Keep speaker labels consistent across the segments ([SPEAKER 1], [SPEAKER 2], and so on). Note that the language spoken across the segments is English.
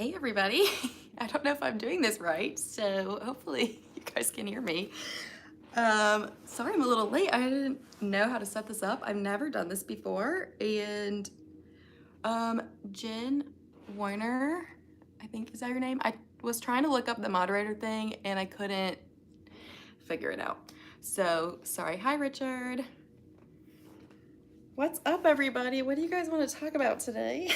[SPEAKER 1] Hey everybody. I don't know if I'm doing this right, so hopefully you guys can hear me. Sorry I'm a little late. I didn't know how to set this up. I've never done this before. And Jen Warner, I think is that your name? I was trying to look up the moderator thing and I couldn't figure it out. So sorry. Hi Richard. What's up everybody? What do you guys want to talk about today?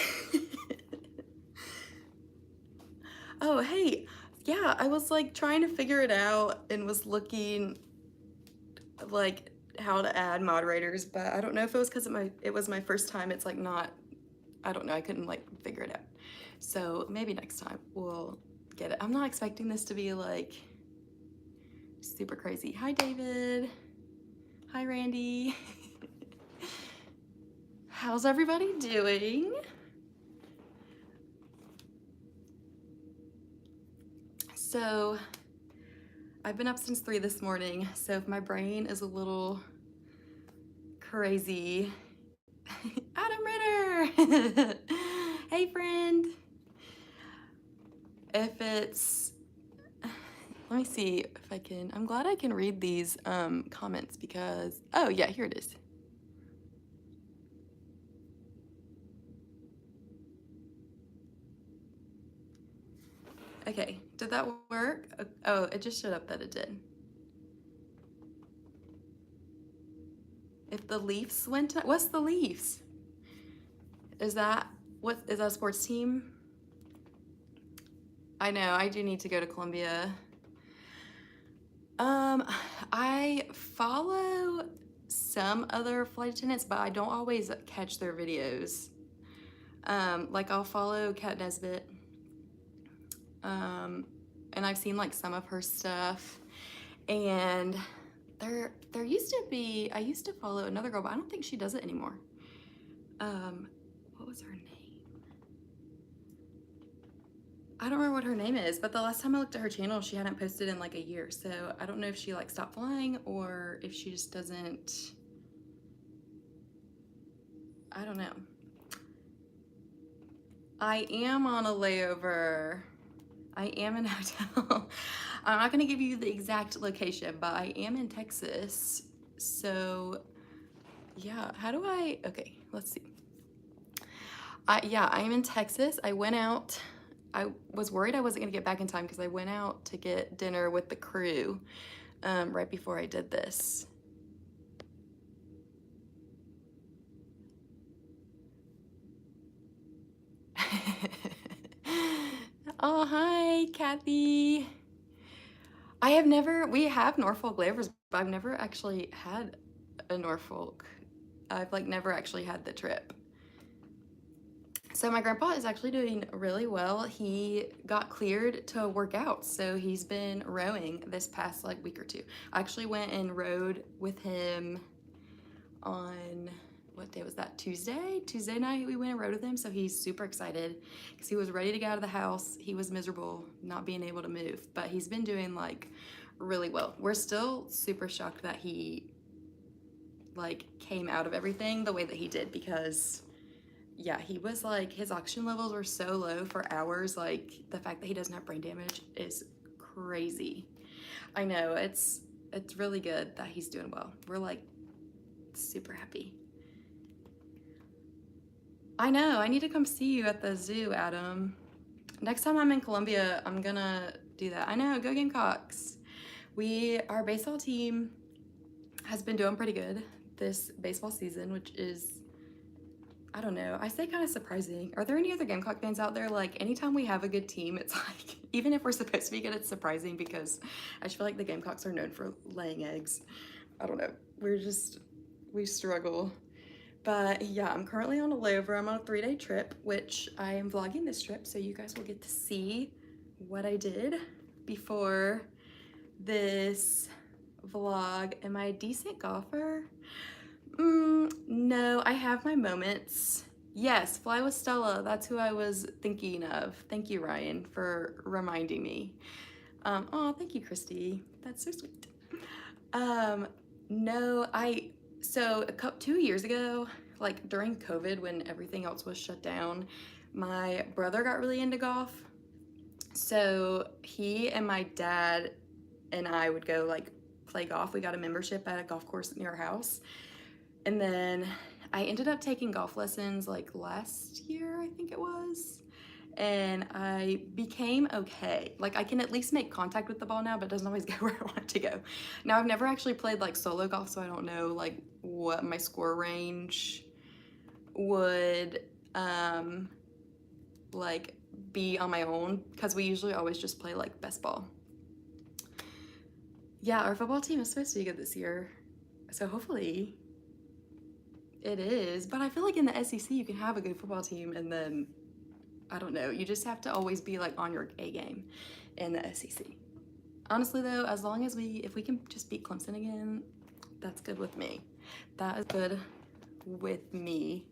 [SPEAKER 1] Oh, hey, yeah, I was like trying to figure it out and was looking like how to add moderators, but I don't know if it was because it was my first time. It's like not, I don't know, I couldn't like figure it out. So maybe next time we'll get it. I'm not expecting this to be like super crazy. Hi, David. Hi, Randy. How's everybody doing? So I've been up since 3 this morning, so if my brain is a little crazy, Adam Ritter! Hey friend! If it's, let me see if I can, I'm glad I can read these comments because, oh yeah, here it is. Okay, did that work? Oh, it just showed up that it did. If the Leafs went to, what's the Leafs? Is that a sports team? I know, I do need to go to Columbia. I follow some other flight attendants, but I don't always catch their videos. Like I'll follow Kat Nesbitt. And I've seen like some of her stuff, and there used to be, I used to follow another girl, but I don't think she does it anymore. What was her name? I don't remember what her name is, but the last time I looked at her channel, she hadn't posted in like a year. So I don't know if she like stopped flying or if she just doesn't, I don't know. I am on a layover. I am in a hotel. I'm not gonna give you the exact location, but I am in Texas. So yeah, how do I, okay, let's see. Yeah, I am in Texas. I went out, I was worried I wasn't gonna get back in time because I went out to get dinner with the crew right before I did this. Oh, hi, Kathy. We have Norfolk layovers, but I've never actually had a Norfolk. I've like never actually had the trip. So my grandpa is actually doing really well. He got cleared to work out, so he's been rowing this past like week or two. I actually went and rowed with him on, what day was that? Tuesday night we went and rode with him, so he's super excited because he was ready to get out of the house. He was miserable not being able to move, but he's been doing like really well. We're still super shocked that he like came out of everything the way that he did because yeah, he was like, his oxygen levels were so low for hours. Like the fact that he doesn't have brain damage is crazy. I know, it's really good that he's doing well. We're like super happy. I know, I need to come see you at the zoo, Adam. Next time I'm in Columbia, I'm gonna do that. I know, go Gamecocks. Our baseball team has been doing pretty good this baseball season, which is, I don't know, I say kind of surprising. Are there any other Gamecock fans out there? Like anytime we have a good team, it's like, even if we're supposed to be good, it's surprising because I just feel like the Gamecocks are known for laying eggs. I don't know, we struggle. But yeah, I'm currently on a layover. I'm on a 3-day trip, which I am vlogging this trip, so you guys will get to see what I did before this vlog. Am I a decent golfer? No, I have my moments. Yes, Fly with Stella, that's who I was thinking of. Thank you, Ryan, for reminding me. Oh, thank you, Christy. That's so sweet. No, so 2 years ago, like during COVID when everything else was shut down, my brother got really into golf So he and my dad and I would go like play golf. We got a membership at a golf course near our house. And then I ended up taking golf lessons like last year, I think it was. And I became okay. Like I can at least make contact with the ball now, but it doesn't always go where I want it to go. Now I've never actually played like solo golf, so I don't know like what my score range would like be on my own, because we usually always just play like best ball. Yeah, our football team is supposed to be good this year, so hopefully it is. But I feel like in the SEC you can have a good football team and then I don't know, you just have to always be like on your A game in the SEC. Honestly though, as long as if we can just beat Clemson again, that's good with me. That is good with me.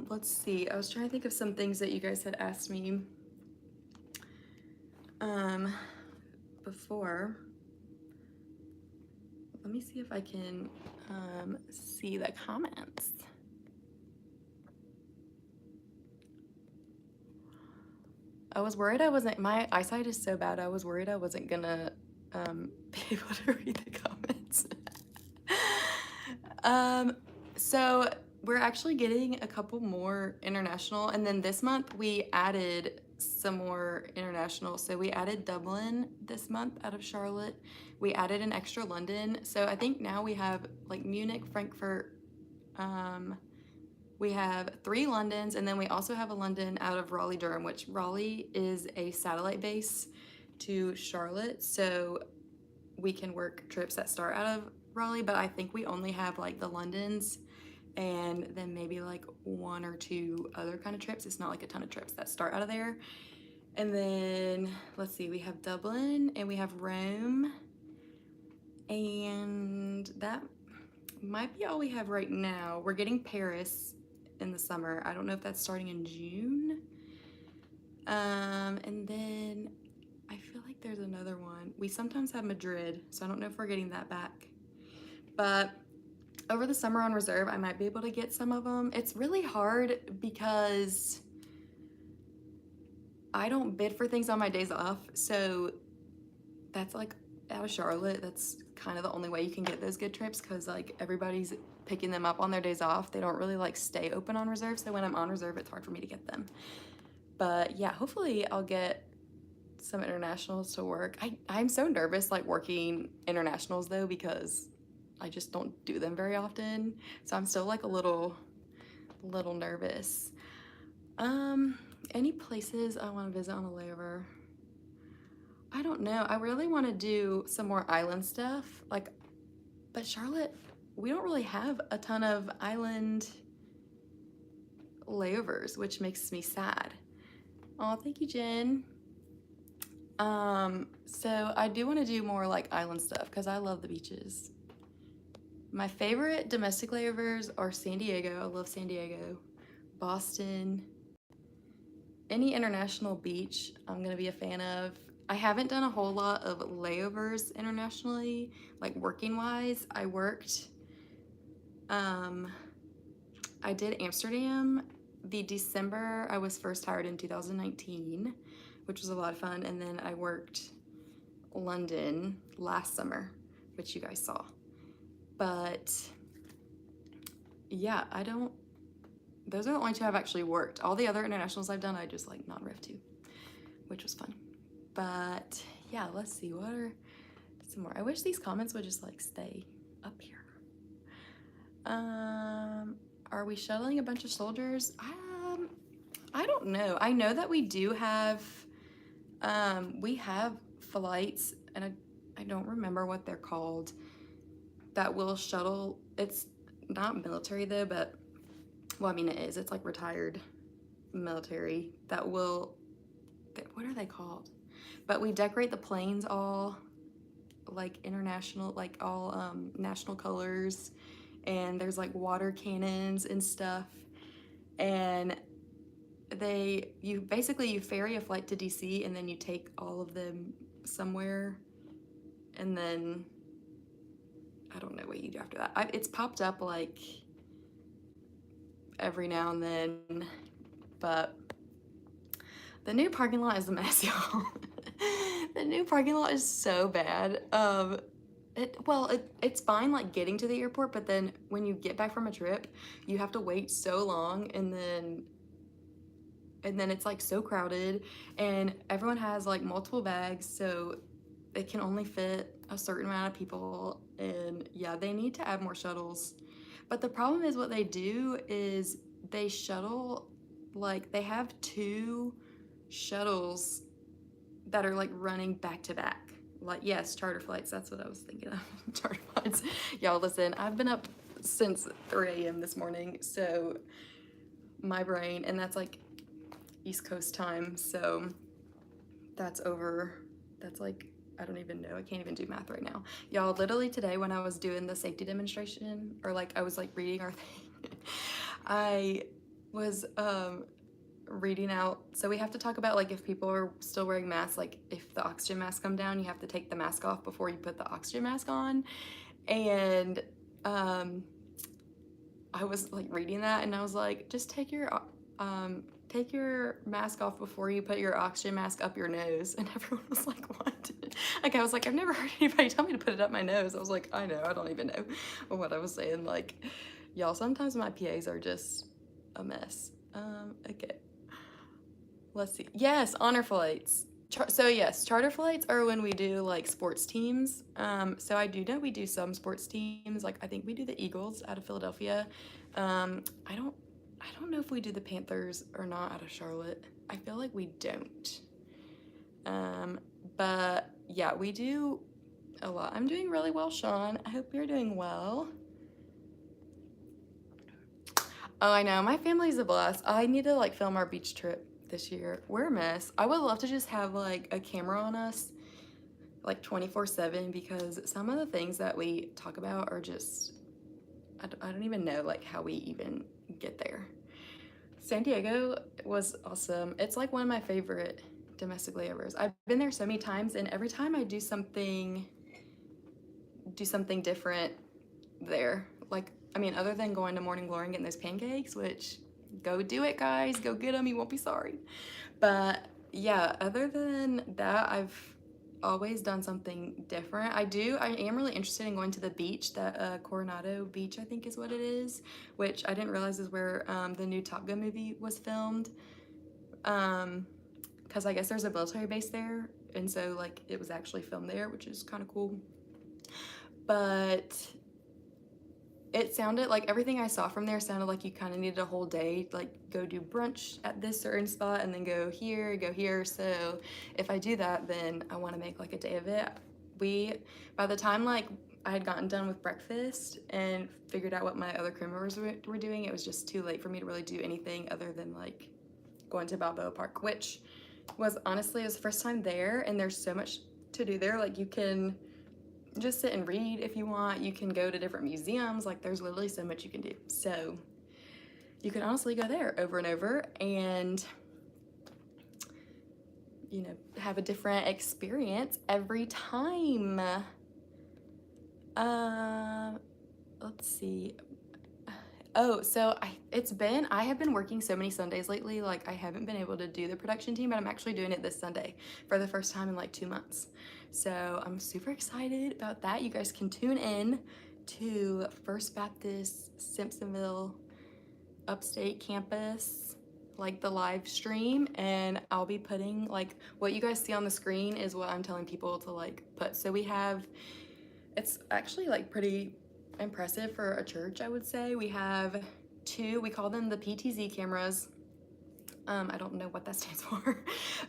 [SPEAKER 1] Let's see, I was trying to think of some things that you guys had asked me before. Let me see if I can see the comments. I was worried I wasn't, my eyesight is so bad, I was worried I wasn't gonna be able to read the comments. So we're actually getting a couple more international, and then this month we added some more international. So we added Dublin this month out of Charlotte. We added an extra London. So I think now we have like Munich, Frankfurt, we have 3 Londons, and then we also have a London out of Raleigh, Durham, which Raleigh is a satellite base to Charlotte. So we can work trips that start out of Raleigh, but I think we only have like the Londons and then maybe like 1 or 2 other kind of trips. It's not like a ton of trips that start out of there. And then let's see, we have Dublin and we have Rome, and that might be all we have right now. We're getting Paris in the summer. I don't know if that's starting in June. And then I feel like there's another one. We sometimes have Madrid, so I don't know if we're getting that back. But over the summer on reserve, I might be able to get some of them. It's really hard because I don't bid for things on my days off. So that's like out of Charlotte, that's kind of the only way you can get those good trips, because like everybody's picking them up on their days off. They don't really like stay open on reserve, so when I'm on reserve it's hard for me to get them. But yeah, hopefully I'll get some internationals to work. I'm so nervous like working internationals though, because I just don't do them very often, so I'm still like a little nervous. Any places I want to visit on a layover? I don't know. I really want to do some more island stuff, like, but Charlotte, we don't really have a ton of island layovers, which makes me sad. Oh, thank you, Jen. So I do want to do more like island stuff because I love the beaches. My favorite domestic layovers are San Diego. I love San Diego. Boston. Any international beach I'm gonna be a fan of. I haven't done a whole lot of layovers internationally, like working wise. I did Amsterdam the December I was first hired in 2019, which was a lot of fun. And then I worked London last summer, which you guys saw. But yeah, those are the only 2 I've actually worked. All the other internationals I've done, I just like non-ref to, which was fun. But yeah, let's see, what are some more? I wish these comments would just like stay up here. Are we shuttling a bunch of soldiers? I don't know. I know that we do have, we have flights, and I don't remember what they're called, that will shuttle. It's not military though, but, well, I mean it is. It's like retired military that will, what are they called? But we decorate the planes all like international, like all national colors, and there's like water cannons and stuff, and you ferry a flight to DC, and then you take all of them somewhere, and then I don't know what you do after that. It's popped up like every now and then, but The new parking lot is a mess, y'all. The new parking lot is so bad. It's fine like getting to the airport, but then when you get back from a trip, you have to wait so long, and then it's like so crowded, and everyone has like multiple bags, so it can only fit a certain amount of people. And yeah, they need to add more shuttles. But the problem is what they do is they shuttle, like they have two shuttles that are like running back to back. Like, yes, charter flights, that's what I was thinking of. Charter flights. Y'all, listen, I've been up since 3 a.m. this morning, so my brain, and that's like East Coast time, so that's like, I don't even know, I can't even do math right now. Y'all, literally today when I was doing the safety demonstration, or like I was like reading our thing, I was reading out, so we have to talk about like if people are still wearing masks, like if the oxygen masks come down, you have to take the mask off before you put the oxygen mask on. And I was like reading that, and I was like, just take your mask off before you put your oxygen mask up your nose. And everyone was like, what? Like, I was like, I've never heard anybody tell me to put it up my nose. I was like, I know, I don't even know what I was saying. Like, y'all, sometimes my PAs are just a mess. Okay, let's see. Yes, honor flights. So yes, charter flights are when we do like sports teams. So I do know we do some sports teams. Like I think we do the Eagles out of Philadelphia. I don't know if we do the Panthers or not out of Charlotte. I feel like we don't. But yeah, we do a lot. I'm doing really well, Sean. I hope you're doing well. Oh, I know. My family's a blast. I need to like film our beach trip this year. We're a mess. I would love to just have like a camera on us like 24/7, because some of the things that we talk about are just, I don't even know like how we even get there. San Diego was awesome. It's like one of my favorite domestic layovers. I've been there so many times, and every time I do something different there. Like, I mean, other than going to Morning Glory and getting those pancakes, which go do it, guys, go get them, you won't be sorry. But yeah, other than that, I've always done something different. I am really interested in going to the beach, that Coronado Beach, I think is what it is, which I didn't realize is where the new Top Gun movie was filmed. Because I guess there's a military base there, and so like it was actually filmed there, which is kind of cool. But it sounded like everything I saw from there sounded like you kind of needed a whole day, like go do brunch at this certain spot and then go here. So if I do that, then I want to make like a day of it. By the time like I had gotten done with breakfast and figured out what my other crew members were doing, it was just too late for me to really do anything other than like going to Balboa Park, which was honestly, it was the first time there, and there's so much to do there. Like you can just sit and read if you want. You can go to different museums. Like there's literally so much you can do. So you can honestly go there over and over and, you know, have a different experience every time. Let's see. Oh, so I have been working so many Sundays lately. Like I haven't been able to do the production team, but I'm actually doing it this Sunday for the first time in like 2 months. So I'm super excited about that. You guys can tune in to First Baptist Simpsonville Upstate Campus, like the live stream, and I'll be putting like what you guys see on the screen is what I'm telling people to like put. So it's actually like pretty impressive for a church, I would say. We have two, we call them the PTZ cameras. I don't know what that stands for,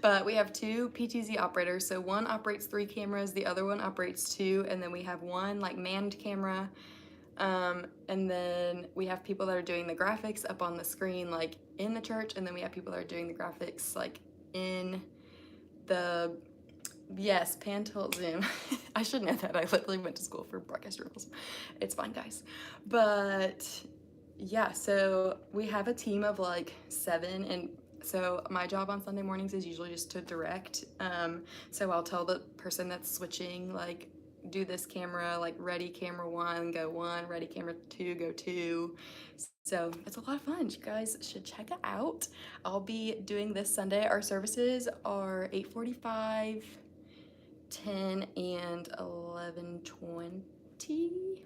[SPEAKER 1] but we have two PTZ operators. So one operates 3 cameras, the other one operates 2, and then we have one like manned camera. And then we have people that are doing the graphics up on the screen, like in the church, and then we have people that are doing the graphics like in the, yes, pan, tilt, zoom. I should know that. I literally went to school for broadcast journalism. It's fine, guys. But yeah, so we have a team of like 7, and so my job on Sunday mornings is usually just to direct. So I'll tell the person that's switching like do this camera, like ready camera 1, go 1, ready camera 2, go 2. So it's a lot of fun. You guys should check it out. I'll be doing this Sunday. Our services are 8:45, 10, and 11:20.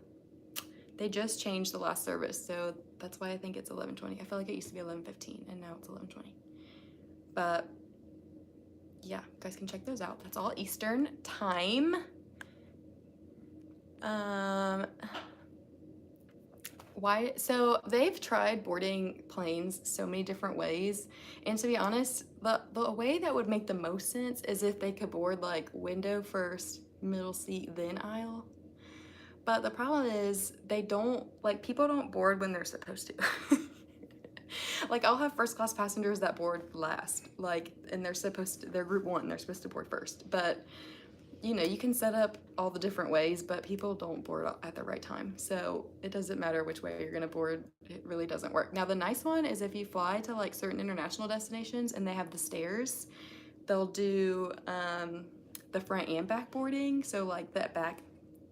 [SPEAKER 1] They just changed the last service, so that's why I think it's 11:20. I feel like it used to be 11:15, and now it's 11:20. But yeah, you guys can check those out. That's all Eastern time. Why? So they've tried boarding planes so many different ways, and to be honest, the way that would make the most sense is if they could board like window first, middle seat, then aisle. But the problem is they don't, like, people don't board when they're supposed to. Like, I'll have first class passengers that board last, like, and they're group 1, they're supposed to board first. But you know, you can set up all the different ways, but people don't board at the right time. So it doesn't matter which way you're gonna board, it really doesn't work. Now the nice one is if you fly to like certain international destinations and they have the stairs, they'll do the front and back boarding. So like that back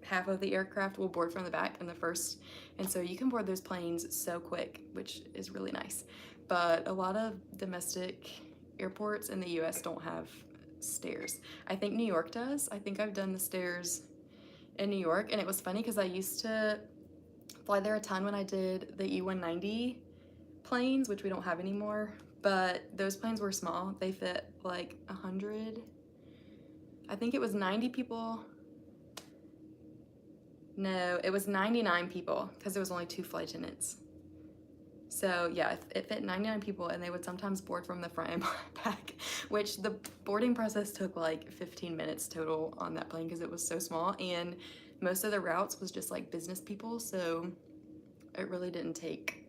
[SPEAKER 1] half of the aircraft will board from the back and the first. And so you can board those planes so quick, which is really nice. But a lot of domestic airports in the US don't have stairs. I think New York does. I think I've done the stairs in New York, and it was funny because I used to fly there a ton when I did the E190 planes, which we don't have anymore, but those planes were small. They fit like 100, I think it was 90 people. No, it was 99 people because there was only 2 flight attendants. So yeah, it fit 99 people, and they would sometimes board from the front and back, which the boarding process took like 15 minutes total on that plane because it was so small, and most of the routes was just like business people, so it really didn't take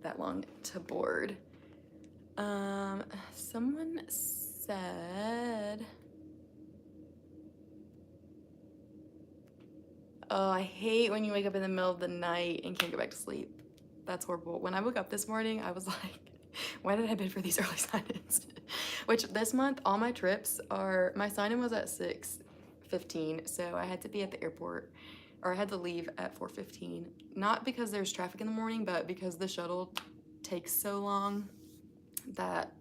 [SPEAKER 1] that long to board. Someone said, oh, I hate when you wake up in the middle of the night and can't go back to sleep. That's horrible. When I woke up this morning, I was like, why did I bid for these early sign-ins? Which this month, all my trips are, my sign-in was at 6:15, so I had to be at the airport, or I had to leave at 4:15. Not because there's traffic in the morning, but because the shuttle takes so long that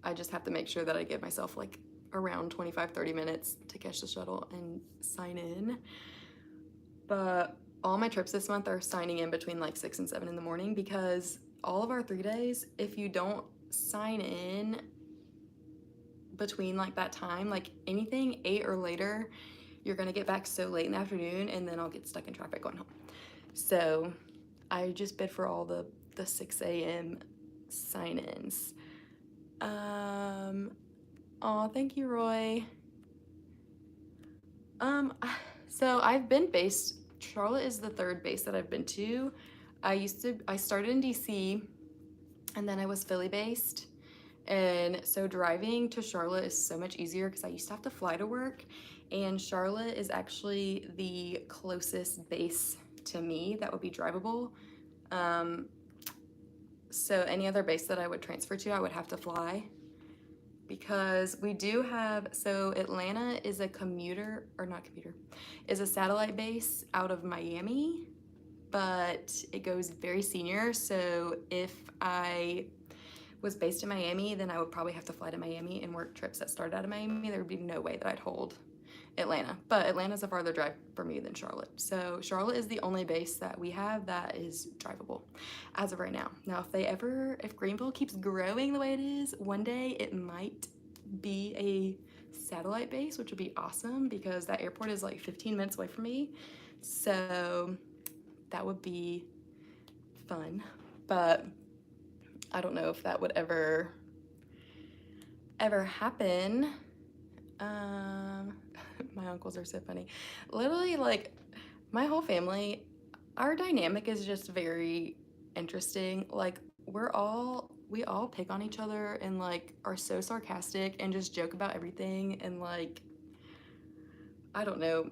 [SPEAKER 1] I just have to make sure that I give myself like around 25-30 minutes to catch the shuttle and sign in. But all my trips this month are signing in between like 6 and 7 in the morning, because all of our 3 days, if you don't sign in between like that time, like anything 8 or later, you're gonna get back so late in the afternoon, and then I'll get stuck in traffic going home. So I just bid for all the 6 a.m. sign-ins. Oh, thank you, Roy. So I've been based, Charlotte is the 3rd base that I've been to. I started in DC, and then I was Philly based. And so driving to Charlotte is so much easier because I used to have to fly to work, and Charlotte is actually the closest base to me that would be drivable. So any other base that I would transfer to, I would have to fly, because we do have, so Atlanta is a is a satellite base out of Miami, but it goes very senior. So if I was based in Miami, then I would probably have to fly to Miami and work trips that started out of Miami. There would be no way that I'd hold Atlanta, but Atlanta's a farther drive for me than Charlotte. So Charlotte is the only base that we have that is drivable as of right now. Now, if Greenville keeps growing the way it is, one day it might be a satellite base, which would be awesome because that airport is like 15 minutes away from me. So that would be fun, but I don't know if that would ever happen. My uncles are so funny. Literally, like, my whole family, our dynamic is just very interesting. Like, we all pick on each other and like are so sarcastic and just joke about everything, and like, I don't know.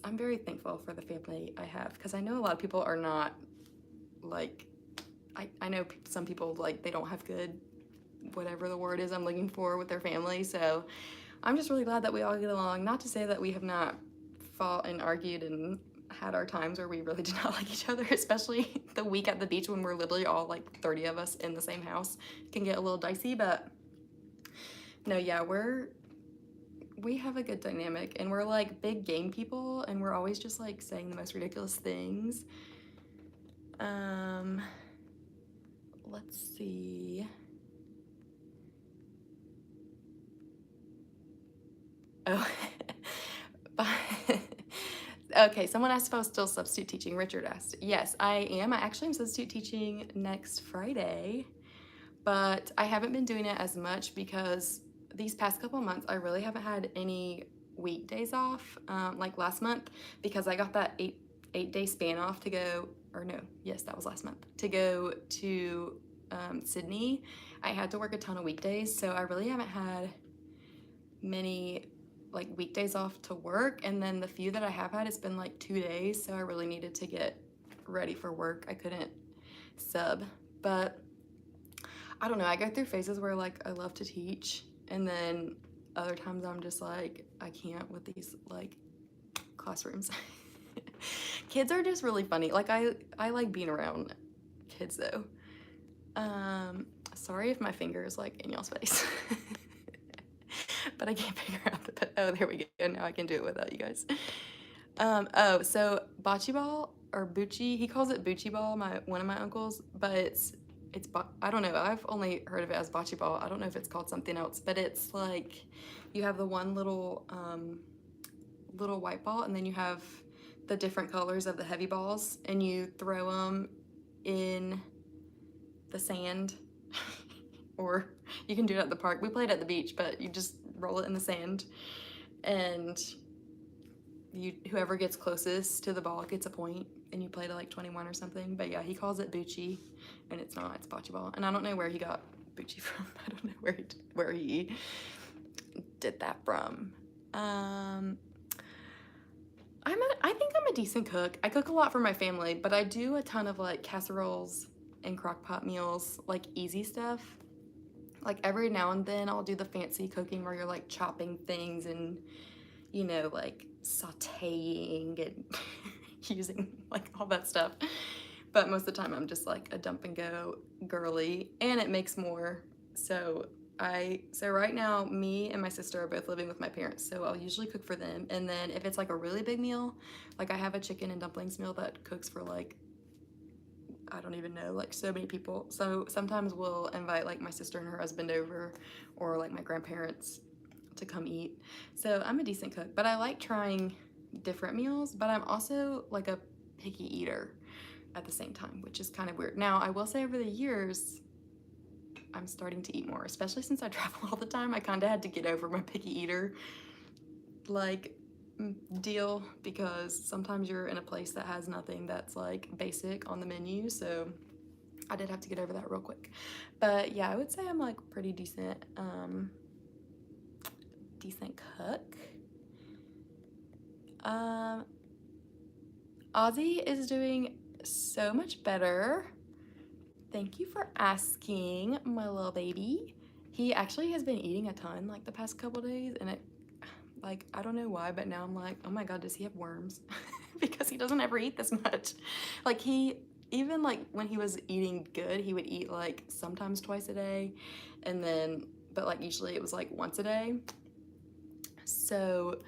[SPEAKER 1] I'm very thankful for the family I have, because I know a lot of people are not like, I know some people, like, they don't have good, whatever the word is I'm looking for, with their family. So I'm just really glad that we all get along. Not to say that we have not fought and argued and had our times where we really did not like each other, especially the week at the beach when we're literally all like 30 of us in the same house. It can get a little dicey, but no, yeah, we have a good dynamic, and we're like big game people, and we're always just like saying the most ridiculous things. Let's see. Oh, okay, someone asked if I was still substitute teaching. Richard asked. Yes, I am. I actually am substitute teaching next Friday, but I haven't been doing it as much because these past couple months I really haven't had any weekdays off, like last month, because I got that eight-day span off to go, or no, yes, that was last month, to go to Sydney. I had to work a ton of weekdays, so I really haven't had many like weekdays off to work, and then the few that I have had, it's been like 2 days, so I really needed to get ready for work. I couldn't sub, but I don't know, I go through phases where like I love to teach, and then other times I'm just like, I can't with these like classrooms. Kids are just really funny. Like I like being around kids though. Sorry if my finger is like in y'all's face. But I can't figure out oh, there we go. Now I can do it without you guys. Oh, so bocce ball or bucci, he calls it bucci ball, one of my uncles, but it's I don't know. I've only heard of it as bocce ball. I don't know if it's called something else, but it's like you have the one little white ball, and then you have the different colors of the heavy balls, and you throw them in the sand. Or you can do it at the park. We played at the beach, but you just roll it in the sand, and whoever gets closest to the ball gets a point, and you play to like 21 or something. But yeah, he calls it bucci, and it's not. It's bocce ball, and I don't know where he got bucci from. I don't know where he did that from. I think I'm a decent cook. I cook a lot for my family, but I do a ton of like casseroles and crock pot meals, like easy stuff. Like every now and then I'll do the fancy cooking where you're like chopping things and, you know, like sauteing and using like all that stuff. But most of the time I'm just like a dump and go girly, and it makes more. So right now me and my sister are both living with my parents, so I'll usually cook for them. And then if it's like a really big meal, like I have a chicken and dumplings meal that cooks for like, I don't even know, like so many people. So sometimes we'll invite like my sister and her husband over, or like my grandparents to come eat. So I'm a decent cook, but I like trying different meals, but I'm also like a picky eater at the same time, which is kind of weird. Now, I will say over the years, I'm starting to eat more, especially since I travel all the time. I kind of had to get over my picky eater like deal, because sometimes you're in a place that has nothing that's like basic on the menu, so I did have to get over that real quick. But yeah, I would say I'm like pretty decent cook. Ozzy is doing so much better. Thank you for asking, my little baby. He actually has been eating a ton like the past couple days, and it, like, I don't know why, but now I'm like, oh my God, does he have worms? Because he doesn't ever eat this much. Like even like when he was eating good, he would eat like sometimes twice a day, and then, but like usually it was like once a day. So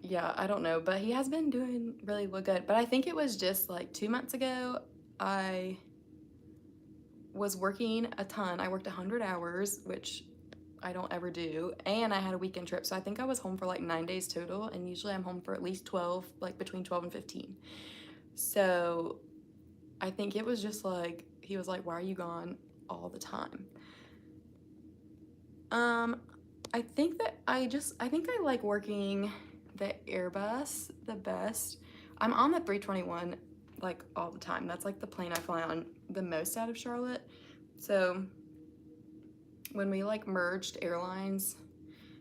[SPEAKER 1] yeah, I don't know, but he has been doing really good. But I think it was just like 2 months ago, I was working a ton. I worked 100 hours, which I don't ever do, and I had a weekend trip, so I think I was home for like 9 days total, and usually I'm home for at least 12, like between 12 and 15. So I think it was just like, he was like, why are you gone all the time? I think I like working the Airbus the best. I'm on the 321 like all the time. That's like the plane I fly on the most out of Charlotte. So when we like merged airlines,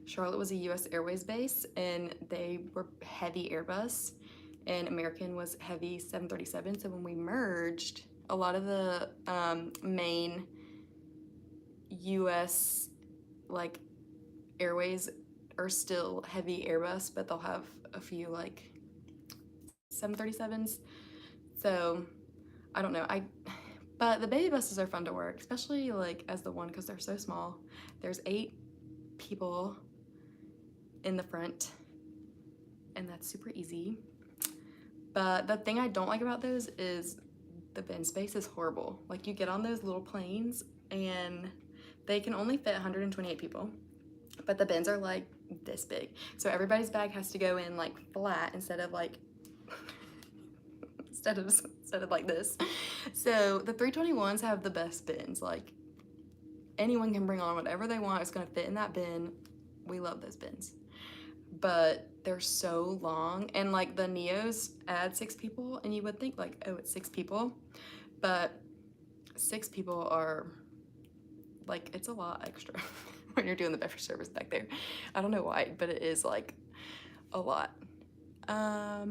[SPEAKER 1] Charlotte was a US Airways base, and they were heavy Airbus, and American was heavy 737. So when we merged, a lot of the main US like Airways are still heavy Airbus, but they'll have a few like 737s. So I don't know. But the baby buses are fun to work, especially like as the one because they're so small. There's 8 people in the front, and that's super easy. But the thing I don't like about those is the bin space is horrible. Like you get on those little planes and they can only fit 128 people, but the bins are like this big. So everybody's bag has to go in like flat instead of like instead of like this. So the 321s have the best bins. Like anyone can bring on whatever they want. It's gonna fit in that bin. We love those bins. But they're so long, and like the Neos add 6 people, and you would think like, oh, it's 6 people, but 6 people are like, it's a lot extra when you're doing the beverage service back there. I don't know why, but it is like a lot. I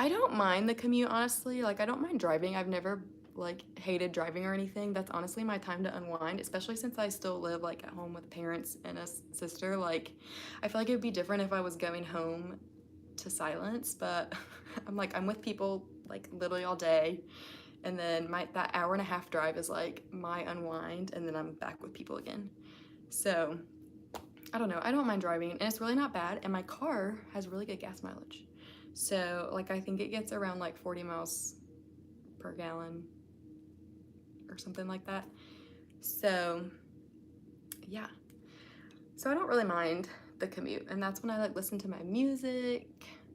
[SPEAKER 1] don't mind the commute, honestly. Like I don't mind driving. I've never like hated driving or anything. That's honestly my time to unwind, especially since I still live like at home with parents and a sister. Like I feel like it would be different if I was going home to silence, but I'm with people like literally all day, and then that hour and a half drive is like my unwind, and then I'm back with people again. So I don't know, I don't mind driving, and it's really not bad, and my car has really good gas mileage. So like I think it gets around like 40 miles per gallon or something like that. So yeah, so I don't really mind the commute, and that's when I like listen to my music.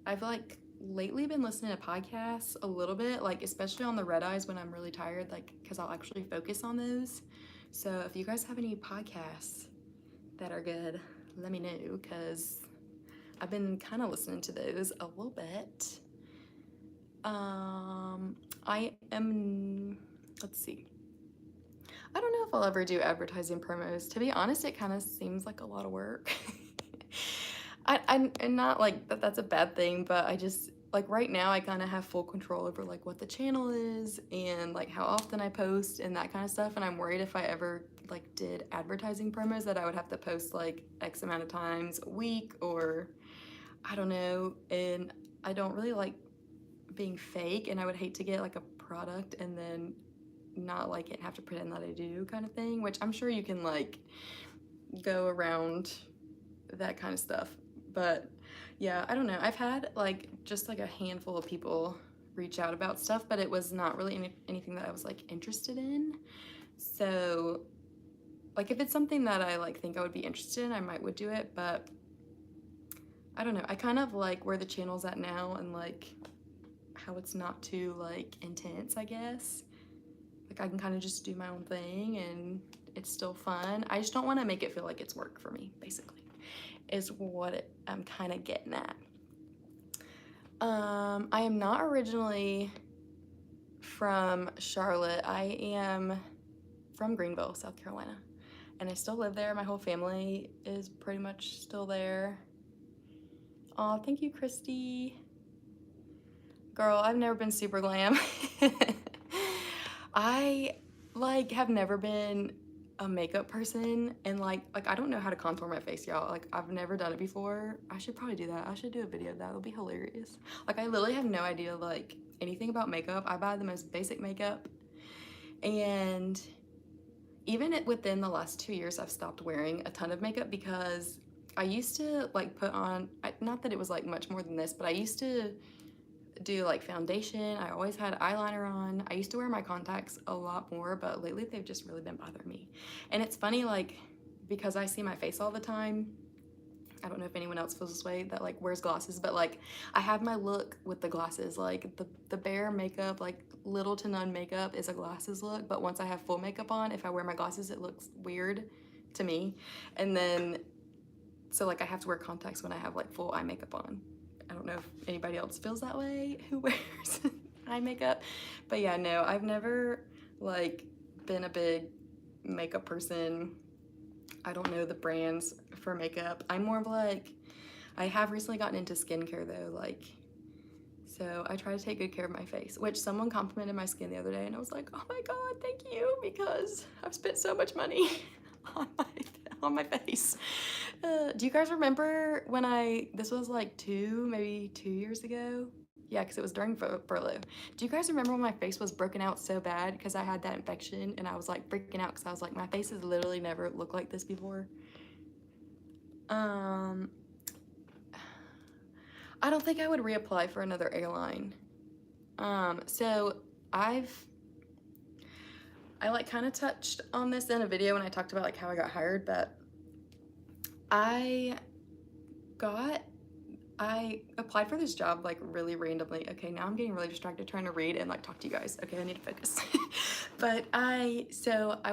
[SPEAKER 1] I've like lately been listening to podcasts a little bit, like especially on the red eyes when I'm really tired, like because I'll actually focus on those. So if you guys have any podcasts that are good, let me know, because I've been kind of listening to those a little bit. Let's see. I don't know if I'll ever do advertising promos. To be honest, it kind of seems like a lot of work. And not like that's a bad thing, but I just, like right now I kind of have full control over like what the channel is and like how often I post and that kind of stuff. And I'm worried if I ever like did advertising promos that I would have to post like X amount of times a week, or I don't know. And I don't really like being fake, and I would hate to get like a product and then not like it and have to pretend that I do kind of thing, which I'm sure you can like go around that kind of stuff. But yeah, I don't know. I've had like just like a handful of people reach out about stuff, but it was not really anything that I was like interested in. So like if it's something that I like think I would be interested in, I would do it, but I don't know. I kind of like where the channel's at now and like how it's not too like intense, I guess. Like I can kind of just do my own thing and it's still fun. I just don't want to make it feel like it's work for me, basically, is what I'm kind of getting at. I am not originally from Charlotte. I am from Greenville, South Carolina, and I still live there. My whole family is pretty much still there. Oh, thank you, Christy. Girl, I've never been super glam. I like have never been a makeup person, and like I don't know how to contour my face, y'all. Like I've never done it before. I should probably do that. I should do a video of that. It'll be hilarious. Like I literally have no idea like anything about makeup. I buy the most basic makeup, and even within the last 2 years I've stopped wearing a ton of makeup because I used to like put on, not that it was like much more than this, but I used to do like foundation. I always had eyeliner on. I used to wear my contacts a lot more, but lately they've just really been bothering me. And it's funny, like, because I see my face all the time, I don't know if anyone else feels this way that like wears glasses, but like I have my look with the glasses. Like the bare makeup, like little to none makeup is a glasses look, but once I have full makeup on, if I wear my glasses, it looks weird to me. And then so like I have to wear contacts when I have like full eye makeup on. I don't know if anybody else feels that way who wears eye makeup, but yeah, no, I've never like been a big makeup person. I don't know the brands for makeup. I'm more of like, I have recently gotten into skincare though, like, so I try to take good care of my face, which someone complimented my skin the other day and I was like, oh my God, thank you, because I've spent so much money on my on my face. Do you guys remember when this was like maybe 2 years ago? Yeah, because it was during furlough. Do you guys remember when my face was broken out so bad because I had that infection and I was like freaking out because I was like, my face has literally never looked like this before. I don't think I would reapply for another airline. So I like kind of touched on this in a video when I talked about like how I got hired, but I applied for this job like really randomly. Okay, now I'm getting really distracted trying to read and like talk to you guys. Okay, I need to focus. But I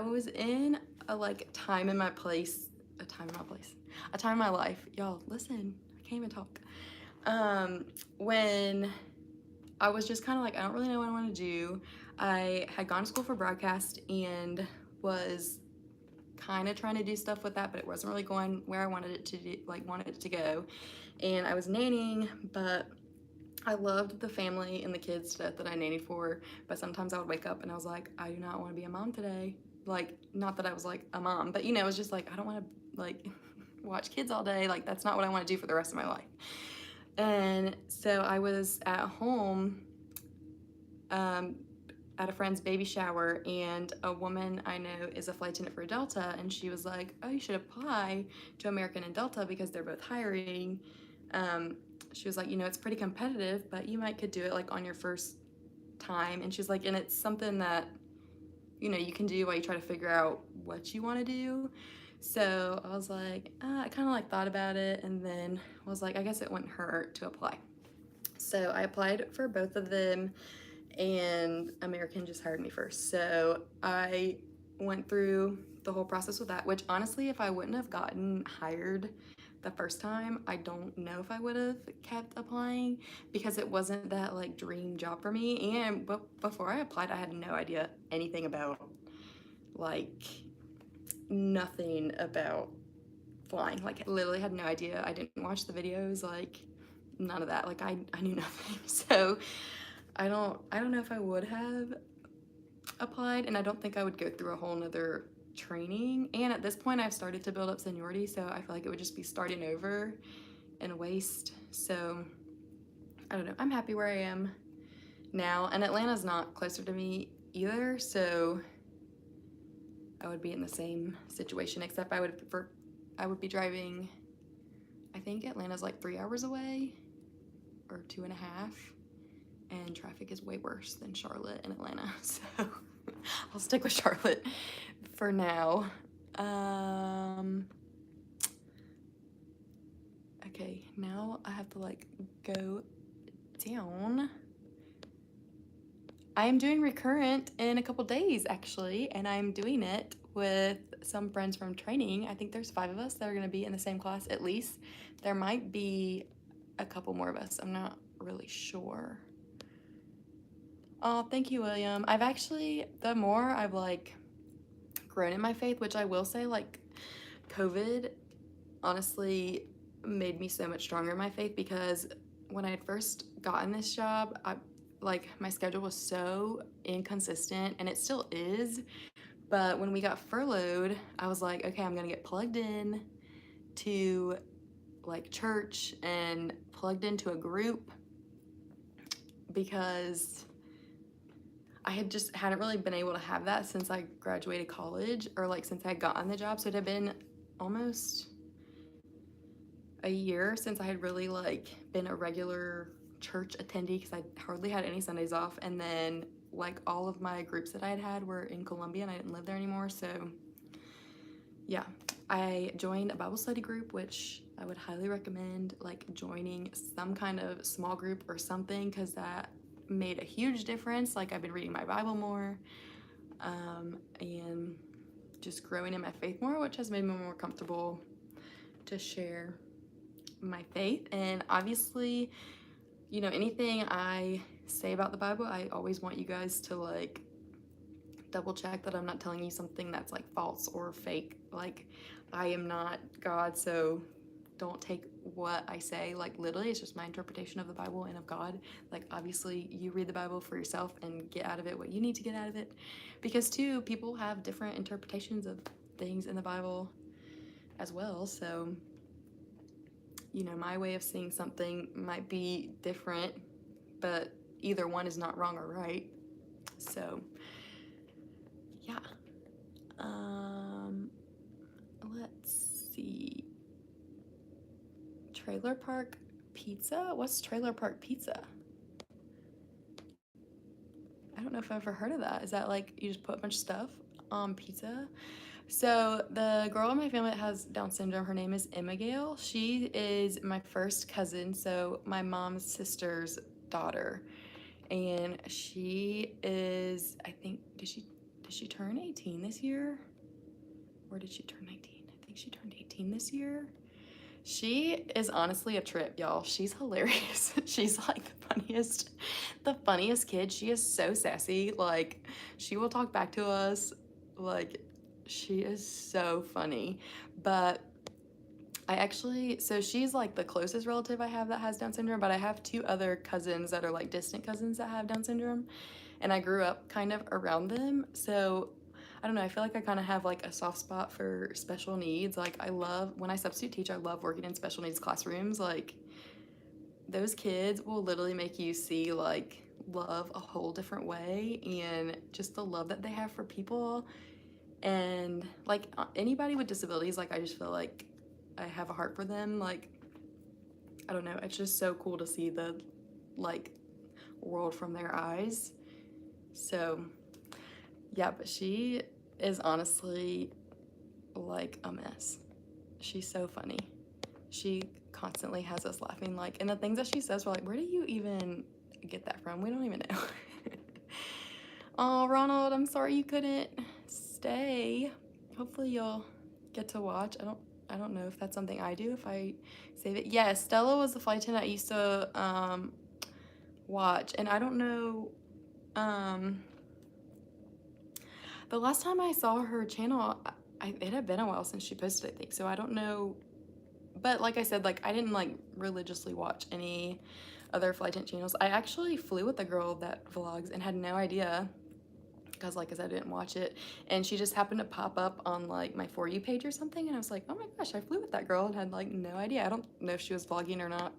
[SPEAKER 1] was in a like a time in my life. Y'all, listen, I can't even talk. When I was just kind of like, I don't really know what I want to do. I had gone to school for broadcast and was kind of trying to do stuff with that, but it wasn't really going where I wanted it to go. And I was nannying, but I loved the family and the kids that I nannied for, but sometimes I would wake up and I was like, I do not want to be a mom today. Like, not that I was like a mom, but you know, it was just like, I don't want to like watch kids all day. Like, that's not what I want to do for the rest of my life. And so I was at home at a friend's baby shower, and a woman I know is a flight attendant for Delta, and she was like, oh, you should apply to American and Delta because they're both hiring. She was like, you know, it's pretty competitive, but you could do it like on your first time. And she's like, and it's something that, you know, you can do while you try to figure out what you want to do. So I was like, I kind of like thought about it, and then was like, I guess it wouldn't hurt to apply. So I applied for both of them, and American just hired me first. So I went through the whole process with that, which honestly, if I wouldn't have gotten hired the first time, I don't know if I would have kept applying because it wasn't that like dream job for me. And before I applied, I had no idea anything about like nothing about flying. Like, literally had no idea. I didn't watch the videos, like none of that. Like I knew nothing. So I don't know if I would have applied, and I don't think I would go through a whole nother training. And at this point I've started to build up seniority, so I feel like it would just be starting over and a waste. So I don't know. I'm happy where I am now, and Atlanta's not closer to me either, so I would be in the same situation, except I would be driving, I think Atlanta's like 3 hours away or 2.5, and traffic is way worse than Charlotte and Atlanta, so I'll stick with Charlotte for now. Okay, now I have to like go down. I am doing recurrent in a couple days actually, and I'm doing it with some friends from training. I think there's 5 of us that are going to be in the same class at least. There might be a couple more of us. I'm not really sure. Oh, thank you, William. I've actually, the more I've like grown in my faith, which I will say, like, COVID honestly made me so much stronger in my faith, because when I had first gotten this job, my schedule was so inconsistent, and it still is. But when we got furloughed, I was like, okay, I'm gonna get plugged in to like church and plugged into a group, because I hadn't really been able to have that since I graduated college, or like since I had gotten the job. So it had been almost a year since I had really like been a regular church attendee, because I hardly had any Sundays off. And then like all of my groups that I had were in Columbia, and I didn't live there anymore. So yeah, I joined a Bible study group, which I would highly recommend like joining some kind of small group or something, because that made a huge difference. Like, I've been reading my Bible more, and just growing in my faith more, which has made me more comfortable to share my faith. And obviously, you know, anything I say about the Bible, I always want you guys to like double check that I'm not telling you something that's like false or fake. Like, I am not God, so don't take what I say like literally. It's just my interpretation of the Bible and of God. Like, obviously you read the Bible for yourself and get out of it what you need to get out of it, because too, people have different interpretations of things in the Bible. as well. So, you know, my way of seeing something might be different, but either one is not wrong or right. So, yeah. Let's see. Trailer park pizza? What's trailer park pizza? I don't know if I've ever heard of that. Is that like you just put a bunch of stuff on pizza? So the girl in my family that has Down syndrome, her name is Emma Gale. She is my first cousin, so my mom's sister's daughter. And she is, I think, did she turn 18 this year? Or did she turn 19? I think she turned 18 this year. She is honestly a trip, y'all. She's hilarious. She's like the funniest kid. She is so sassy. Like, she will talk back to us. Like, she is so funny. But so she's like the closest relative I have that has Down syndrome, but I have two other cousins that are like distant cousins that have Down syndrome. And I grew up kind of around them. So I don't know, I feel like I kind of have like a soft spot for special needs. Like, I love, when I substitute teach, I love working in special needs classrooms. Like, those kids will literally make you see like love a whole different way, and just the love that they have for people. And like anybody with disabilities, like I just feel like I have a heart for them. Like, I don't know, it's just so cool to see the like world from their eyes. So yeah, but she is honestly like a mess. She's so funny. She constantly has us laughing, like, and the things that she says, we're like, where do you even get that from? We don't even know. Oh, Ronald, I'm sorry you couldn't stay. Hopefully you'll get to watch. I don't know if that's something I do, if I save it. Yeah, Stella was the flight attendant I used to watch, and I don't know, the last time I saw her channel, it had been a while since she posted, I think, so I don't know. But like I said, like I didn't like religiously watch any other flight attendant channels. I actually flew with a girl that vlogs and had no idea, because like I said, I didn't watch it, and she just happened to pop up on like my For You page or something, and I was like, oh my gosh, I flew with that girl, and had like no idea. I don't know if she was vlogging or not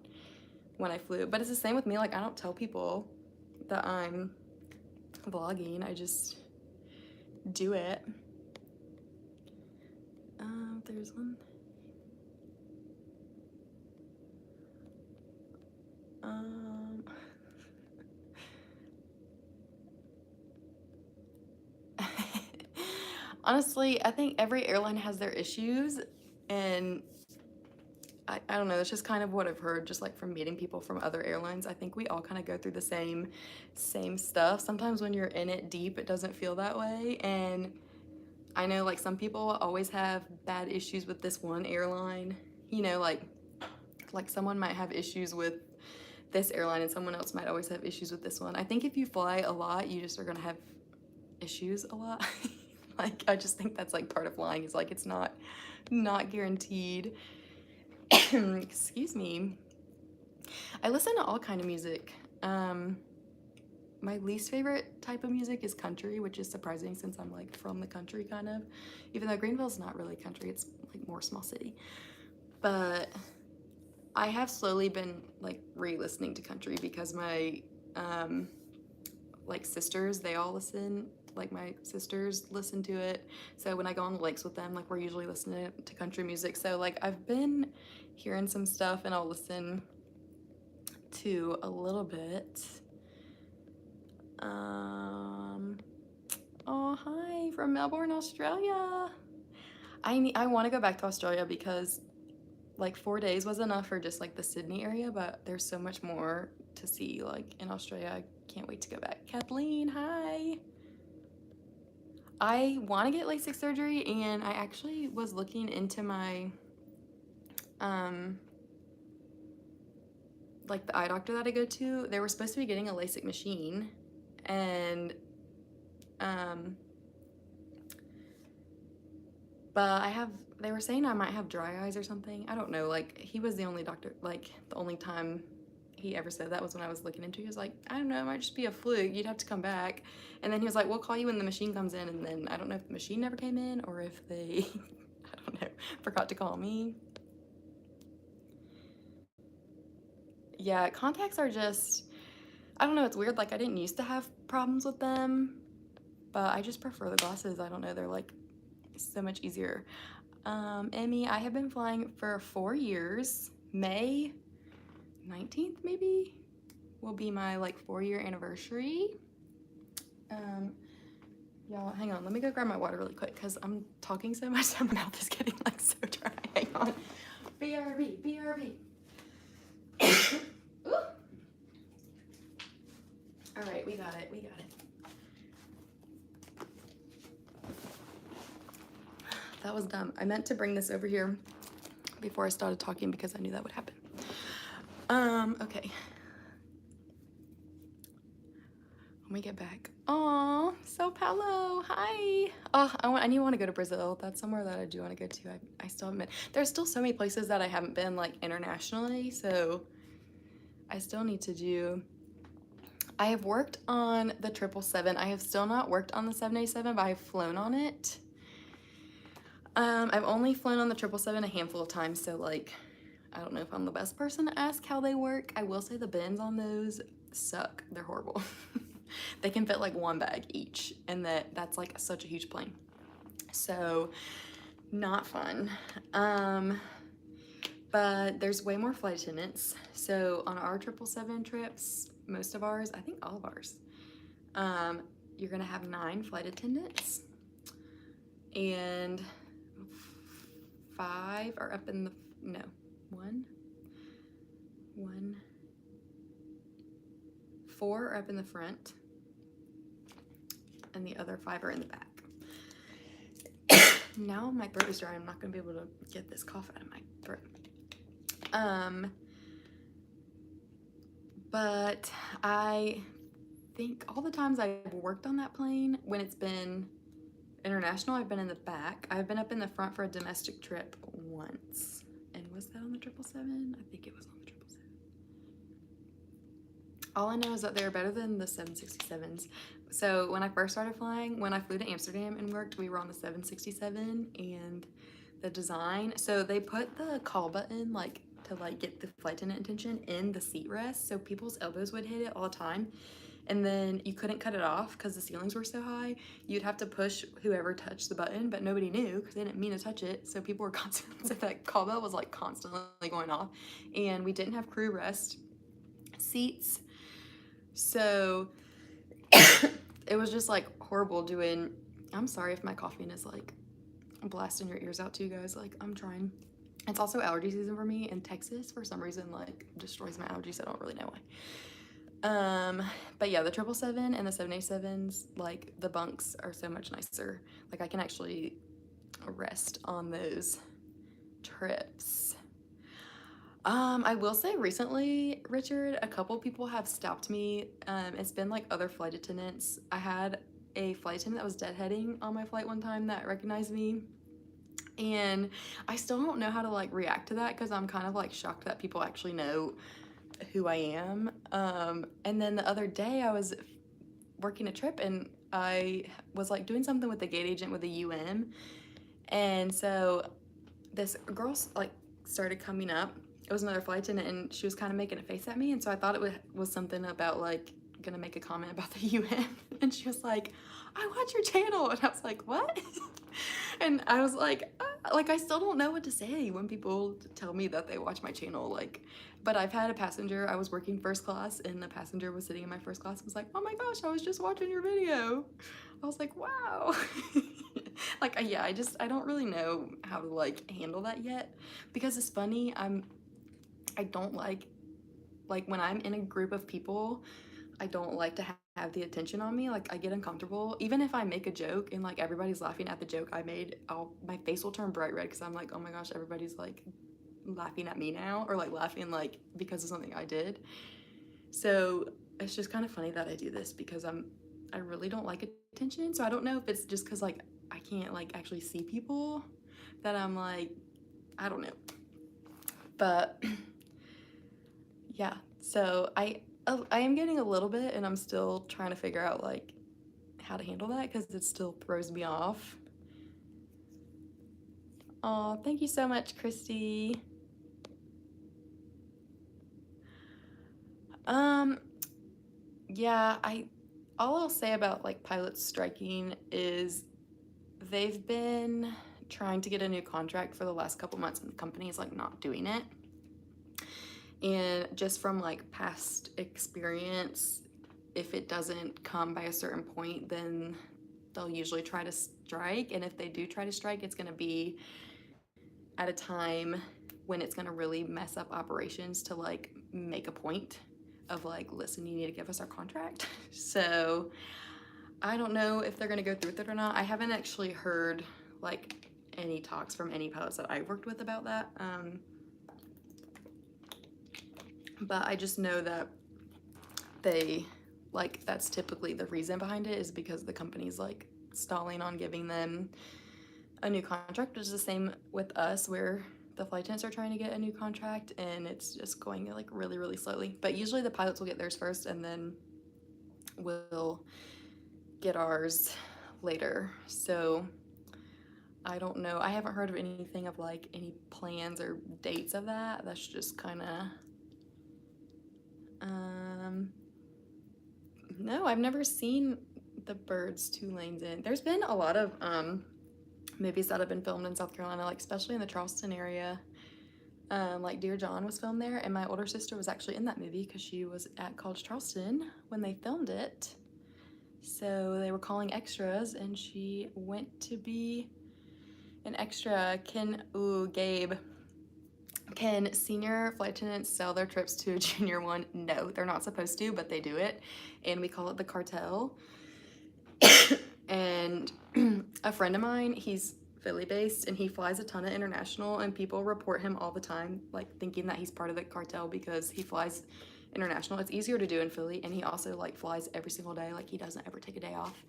[SPEAKER 1] when I flew, but it's the same with me. Like, I don't tell people that I'm vlogging, I just do it. There's one. Honestly, I think every airline has their issues, and I don't know, that's just kind of what I've heard, just like from meeting people from other airlines. I think we all kind of go through the same stuff. Sometimes when you're in it deep, it doesn't feel that way. And I know like some people always have bad issues with this one airline, you know, like someone might have issues with this airline and someone else might always have issues with this one. I think if you fly a lot, you just are gonna have issues a lot. Like, I just think that's like part of flying, is like it's not guaranteed. Excuse me. I listen to all kind of music. My least favorite type of music is country, which is surprising since I'm like from the country kind of, even though Greenville's not really country, it's like more small city. But I have slowly been like re-listening to country because my like sisters, they all listen, like my sisters listen to it. So when I go on the lakes with them, like we're usually listening to country music. So like I've been hearing some stuff and I'll listen to a little bit. Oh, hi from Melbourne, Australia. I want to go back to Australia because like 4 days was enough for just like the Sydney area, but there's so much more to see like in Australia. I can't wait to go back. Kathleen, hi. I want to get LASIK surgery, and I actually was looking into my like the eye doctor that I go to. They were supposed to be getting a LASIK machine, and but they were saying I might have dry eyes or something. I don't know. Like, he was the only doctor, like the only time he ever said that was when I was looking into it. He was like, I don't know, it might just be a fluke. You'd have to come back. And then he was like, we'll call you when the machine comes in. And then I don't know if the machine never came in or if they, I don't know, forgot to call me. Yeah, contacts are just, I don't know, it's weird. Like, I didn't used to have problems with them, but I just prefer the glasses. I don't know, they're like so much easier. Emmy, I have been flying for 4 years. May 19th, maybe, will be my like 4-year anniversary. Y'all, hang on, let me go grab my water really quick because I'm talking so much, my mouth is getting like so dry. Hang on. BRB, BRB. All right, we got it, we got it. That was dumb. I meant to bring this over here before I started talking because I knew that would happen. Okay. When we get back. Oh, Sao Paulo, hi. Oh, I want to go to Brazil. That's somewhere that I do want to go to. I still haven't been. There's still so many places that I haven't been, like, internationally, so I still need to do. I have worked on the 777. I have still not worked on the 787, but I have flown on it. I've only flown on the 777 a handful of times, so like, I don't know if I'm the best person to ask how they work. I will say the bins on those suck. They're horrible. They can fit like 1 bag each, and that's like such a huge plane. So not fun. But there's way more flight attendants. So on our 777 trips, most of ours, I think all of ours, you're gonna have 9 flight attendants, and 5 are up in the, no, 4 are up in the front, and the other 5 are in the back. Now my throat is dry. I'm not gonna be able to get this cough out of my throat. But I think all the times I've worked on that plane, when it's been international, I've been in the back. I've been up in the front for a domestic trip once. And was that on the 777? I think it was on the 777. All I know is that they're better than the 767s. So when I first started flying, when I flew to Amsterdam and worked, we were on the 767, and the design, so they put the call button like to like get the flight attendant attention in the seat rest, so people's elbows would hit it all the time, and then you couldn't cut it off because the ceilings were so high. You'd have to push whoever touched the button, but nobody knew because they didn't mean to touch it, so people were constantly, so that call bell was like constantly going off, and we didn't have crew rest seats, so it was just like horrible doing. I'm sorry if my coughing is like blasting your ears out to you guys, like I'm trying. It's also allergy season for me, and Texas for some reason like destroys my allergies. I don't really know why. But yeah, the 777 and the 787s, like the bunks are so much nicer. Like I can actually rest on those trips. I will say recently, Richard, a couple people have stopped me. It's been like other flight attendants. I had a flight attendant that was deadheading on my flight one time that recognized me, and I still don't know how to like react to that because I'm kind of like shocked that people actually know who I am. And then the other day I was working a trip, and I was like doing something with the gate agent with a UM, and so this girl like started coming up. It was another flight attendant, and she was kind of making a face at me, and so I thought it was something about like gonna make a comment about the UM, and she was like, I watch your channel, and I was like, what? And I was like I still don't know what to say when people tell me that they watch my channel, like, but I've had a passenger, I was working first class, and the passenger was sitting in my first class and was like, oh my gosh, I was just watching your video. I was like, wow. Like, yeah, I don't really know how to like handle that yet, because it's funny, I don't like when I'm in a group of people, I don't like to have the attention on me. Like I get uncomfortable, even if I make a joke and like everybody's laughing at the joke I made, my face will turn bright red because I'm like, oh my gosh, everybody's like laughing at me now, or like laughing like because of something I did. So it's just kind of funny that I do this because I really don't like attention. So I don't know if it's just because like I can't like actually see people that I'm like, I don't know. But yeah, so I am getting a little bit, and I'm still trying to figure out like how to handle that because it still throws me off. Oh, thank you so much, Christy. Yeah, all I'll say about like pilots striking is they've been trying to get a new contract for the last couple months and the company is like not doing it. And just from like past experience, if it doesn't come by a certain point, then they'll usually try to strike. And if they do try to strike, it's going to be at a time when it's going to really mess up operations to like make a point of like, listen, you need to give us our contract. So I don't know if they're going to go through with it or not. I haven't actually heard like any talks from any pilots that I've worked with about that. But I just know that they like, that's typically the reason behind it, is because the company's like stalling on giving them a new contract, which is the same with us, where the flight attendants are trying to get a new contract and it's just going like really, really slowly. But usually the pilots will get theirs first and then we'll get ours later. So I don't know. I haven't heard of anything of like any plans or dates of that. That's just kind of, no, I've never seen the birds 2 lanes in. There's been a lot of movies that have been filmed in South Carolina, like especially in the Charleston area. Like Dear John was filmed there, and my older sister was actually in that movie because she was at College Charleston when they filmed it. So they were calling extras, and she went to be an extra. Gabe. Can senior flight attendants sell their trips to a junior one? No, they're not supposed to, but they do it, and we call it the cartel. And a friend of mine, he's Philly based and he flies a ton of international, and people report him all the time like thinking that he's part of the cartel because he flies international. It's easier to do in Philly, and he also like flies every single day, like he doesn't ever take a day off.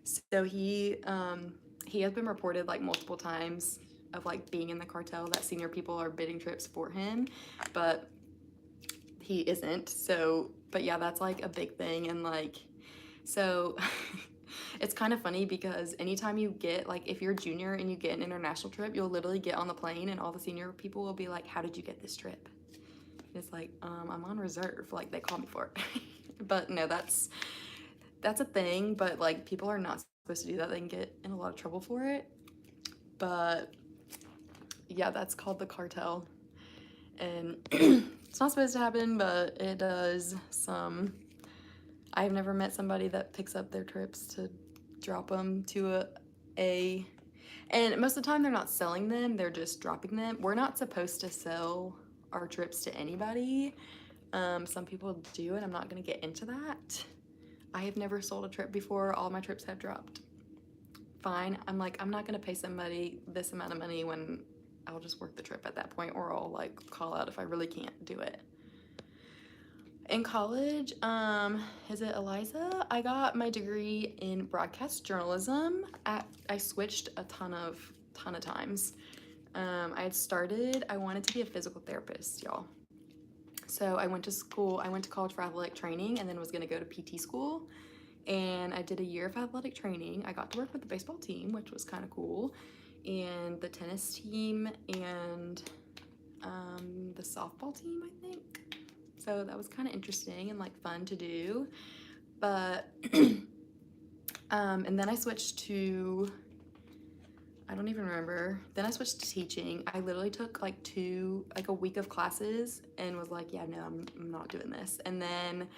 [SPEAKER 1] So he has been reported like multiple times of like being in the cartel, that senior people are bidding trips for him, but he isn't. So but yeah, that's like a big thing. And like, so it's kind of funny because anytime you get, like, if you're a junior and you get an international trip, you'll literally get on the plane and all the senior people will be like, how did you get this trip? And it's like, I'm on reserve, like they called me for it. But no, that's a thing, but like people are not supposed to do that. They can get in a lot of trouble for it. But yeah, that's called the cartel. And it's not supposed to happen, but it does. I've never met somebody that picks up their trips to drop them to and most of the time they're not selling them, they're just dropping them. We're not supposed to sell our trips to anybody. Some people do, and I'm not gonna get into that. I have never sold a trip before. All my trips have dropped. Fine. I'm like, I'm not gonna pay somebody this amount of money when I'll just work the trip at that point, or I'll like call out if I really can't do it. In college, is it Eliza? I got my degree in broadcast journalism. I switched a ton of times. I wanted to be a physical therapist, y'all. So I went to college for athletic training and then was gonna go to PT school. And I did a year of athletic training. I got to work with the baseball team, which was kind of cool, and the tennis team, and the softball team, I think. So that was kind of interesting and like fun to do. But and then I switched to, I don't even remember. Then I switched to teaching. I literally took like a week of classes and was like, yeah, no, I'm not doing this. And then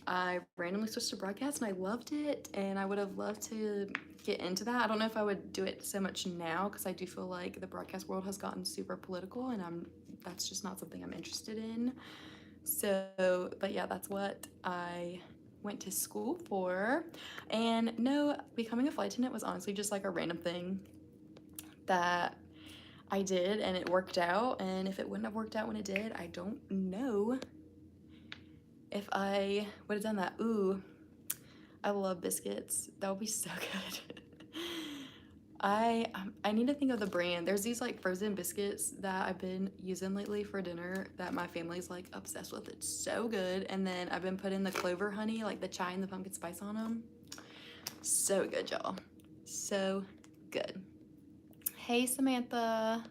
[SPEAKER 1] I randomly switched to broadcast and I loved it, and I would have loved to get into that. I don't know if I would do it so much now because I do feel like the broadcast world has gotten super political, and that's just not something I'm interested in. So, but yeah, that's what I went to school for. And no, becoming a flight attendant was honestly just like a random thing that I did, and it worked out. And if it wouldn't have worked out when it did, I don't know if I would have done that. Ooh, I love biscuits. That would be so good. I need to think of the brand. There's these like frozen biscuits that I've been using lately for dinner that my family's like obsessed with. It's so good. And then I've been putting the clover honey, like the chai and the pumpkin spice on them. So good, y'all. So good. Hey, Samantha.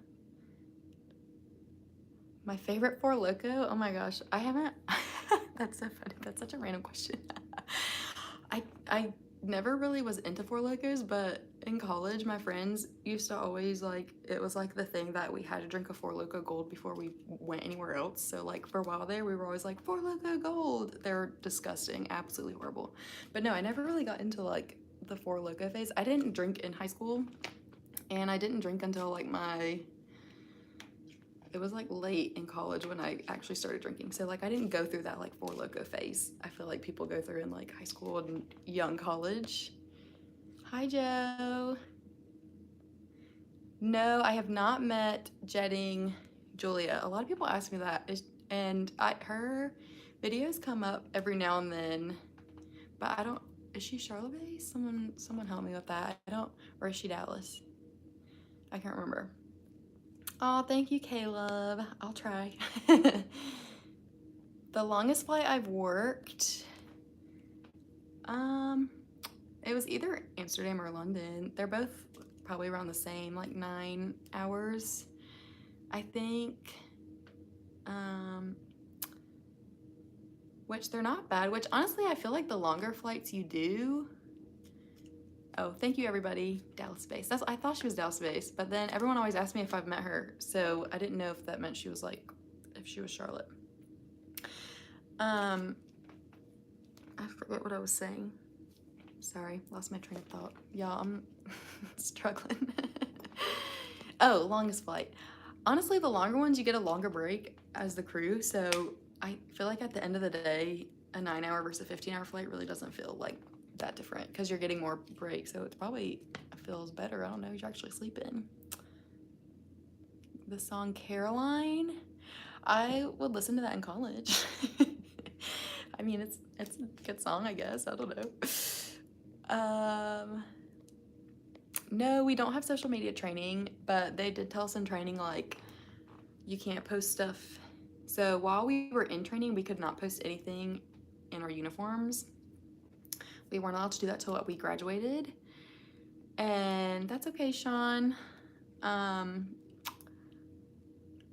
[SPEAKER 1] My favorite Four Loko? Oh my gosh, I haven't. That's so funny. That's such a random question. I never really was into Four Lokos, but in college, my friends used to always like, it was like the thing that we had to drink a Four Loko Gold before we went anywhere else. So like for a while there, we were always like, Four Loko Gold. They're disgusting, absolutely horrible. But no, I never really got into like the Four Loko phase. I didn't drink in high school, and I didn't drink until like it was like late in college when I actually started drinking. So like I didn't go through that like Four Loko phase. I feel like people go through in like high school and young college. Hi, Joe. No, I have not met Jetting Julia. A lot of people ask me that, and her videos come up every now and then, but I don't. Is she Charlotte based? Someone help me with that. I don't. Or is she Dallas? I can't remember. Oh, thank you, Caleb. I'll try. The longest flight I've worked, it was either Amsterdam or London. They're both probably around the same, like 9 hours, I think. Which they're not bad, which honestly, I feel like the longer flights you do. Oh, thank you, everybody. Dallas based. I thought she was Dallas based, but then everyone always asked me if I've met her, so I didn't know if that meant she was like, if she was Charlotte. I forget what I was saying. Sorry, lost my train of thought. Y'all, I'm struggling. Oh, longest flight. Honestly, the longer ones, you get a longer break as the crew, so I feel like at the end of the day, a 9-hour versus a 15-hour flight really doesn't feel like that different because you're getting more breaks, so it probably feels better. I don't know, you're actually sleeping. The song Caroline, I would listen to that in college. I mean, it's a good song, I guess. I don't know. No, we don't have social media training, but they did tell us in training, like, you can't post stuff. So while we were in training, we could not post anything in our uniforms. We weren't allowed to do that till we graduated. And that's okay, Sean.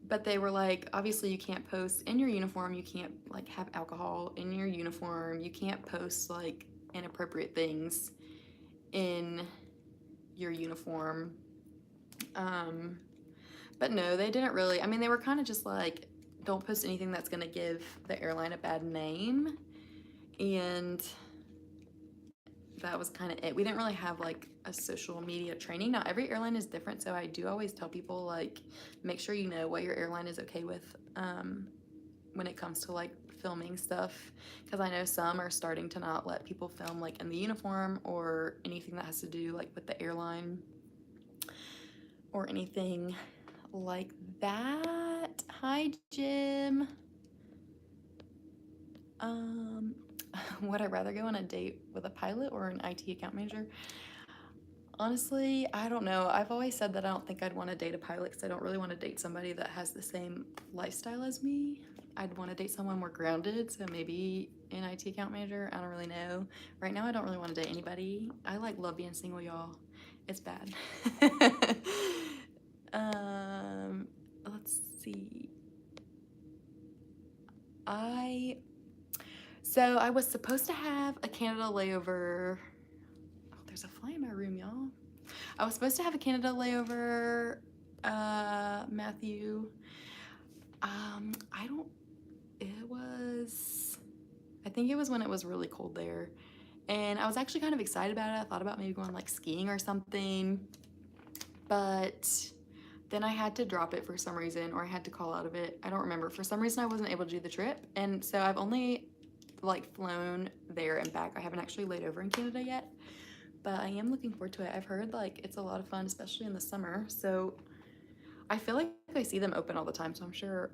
[SPEAKER 1] But they were like, obviously you can't post in your uniform, you can't like have alcohol in your uniform, you can't post like inappropriate things in your uniform. But no, they didn't really. I mean, they were kind of just like, don't post anything that's gonna give the airline a bad name, and that was kind of it. We didn't really have like a social media training. Now every airline is different, so I do always tell people like, make sure you know what your airline is okay with when it comes to like filming stuff, because I know some are starting to not let people film like in the uniform or anything that has to do like with the airline or anything like that. Hi, Jim. Would I rather go on a date with a pilot or an IT account manager? Honestly, I don't know. I've always said that I don't think I'd want to date a pilot because I don't really want to date somebody that has the same lifestyle as me. I'd want to date someone more grounded, so maybe an IT account manager. I don't really know. Right now, I don't really want to date anybody. I like love being single, y'all. It's bad. Let's see. So I was supposed to have a Canada layover. Oh, there's a fly in my room, y'all. I was supposed to have a Canada layover, Matthew. I think it was when it was really cold there. And I was actually kind of excited about it. I thought about maybe going like skiing or something. But then I had to drop it for some reason, or I had to call out of it. I don't remember. For some reason, I wasn't able to do the trip. And so I've only like flown there and back. I haven't actually laid over in Canada yet, but I am looking forward to it. I've heard like it's a lot of fun, especially in the summer. So I feel like I see them open all the time, so I'm sure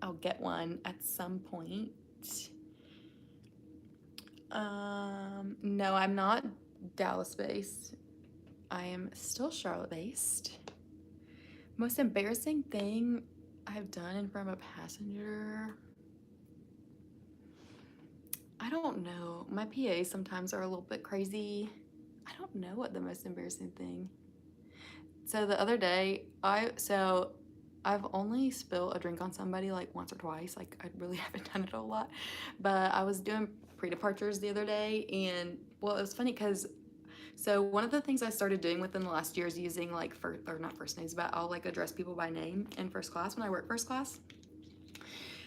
[SPEAKER 1] I'll get one at some point. No, I'm not Dallas based. I am still Charlotte based. Most embarrassing thing I've done in front of a passenger, I don't know. My PAs sometimes are a little bit crazy. I don't know what the most embarrassing thing. So the other day, I've only spilled a drink on somebody like once or twice. Like I really haven't done it a lot. But I was doing pre-departures the other day, and well, it was funny because so one of the things I started doing within the last year is using like or not first names, but I'll like address people by name in first class when I work first class.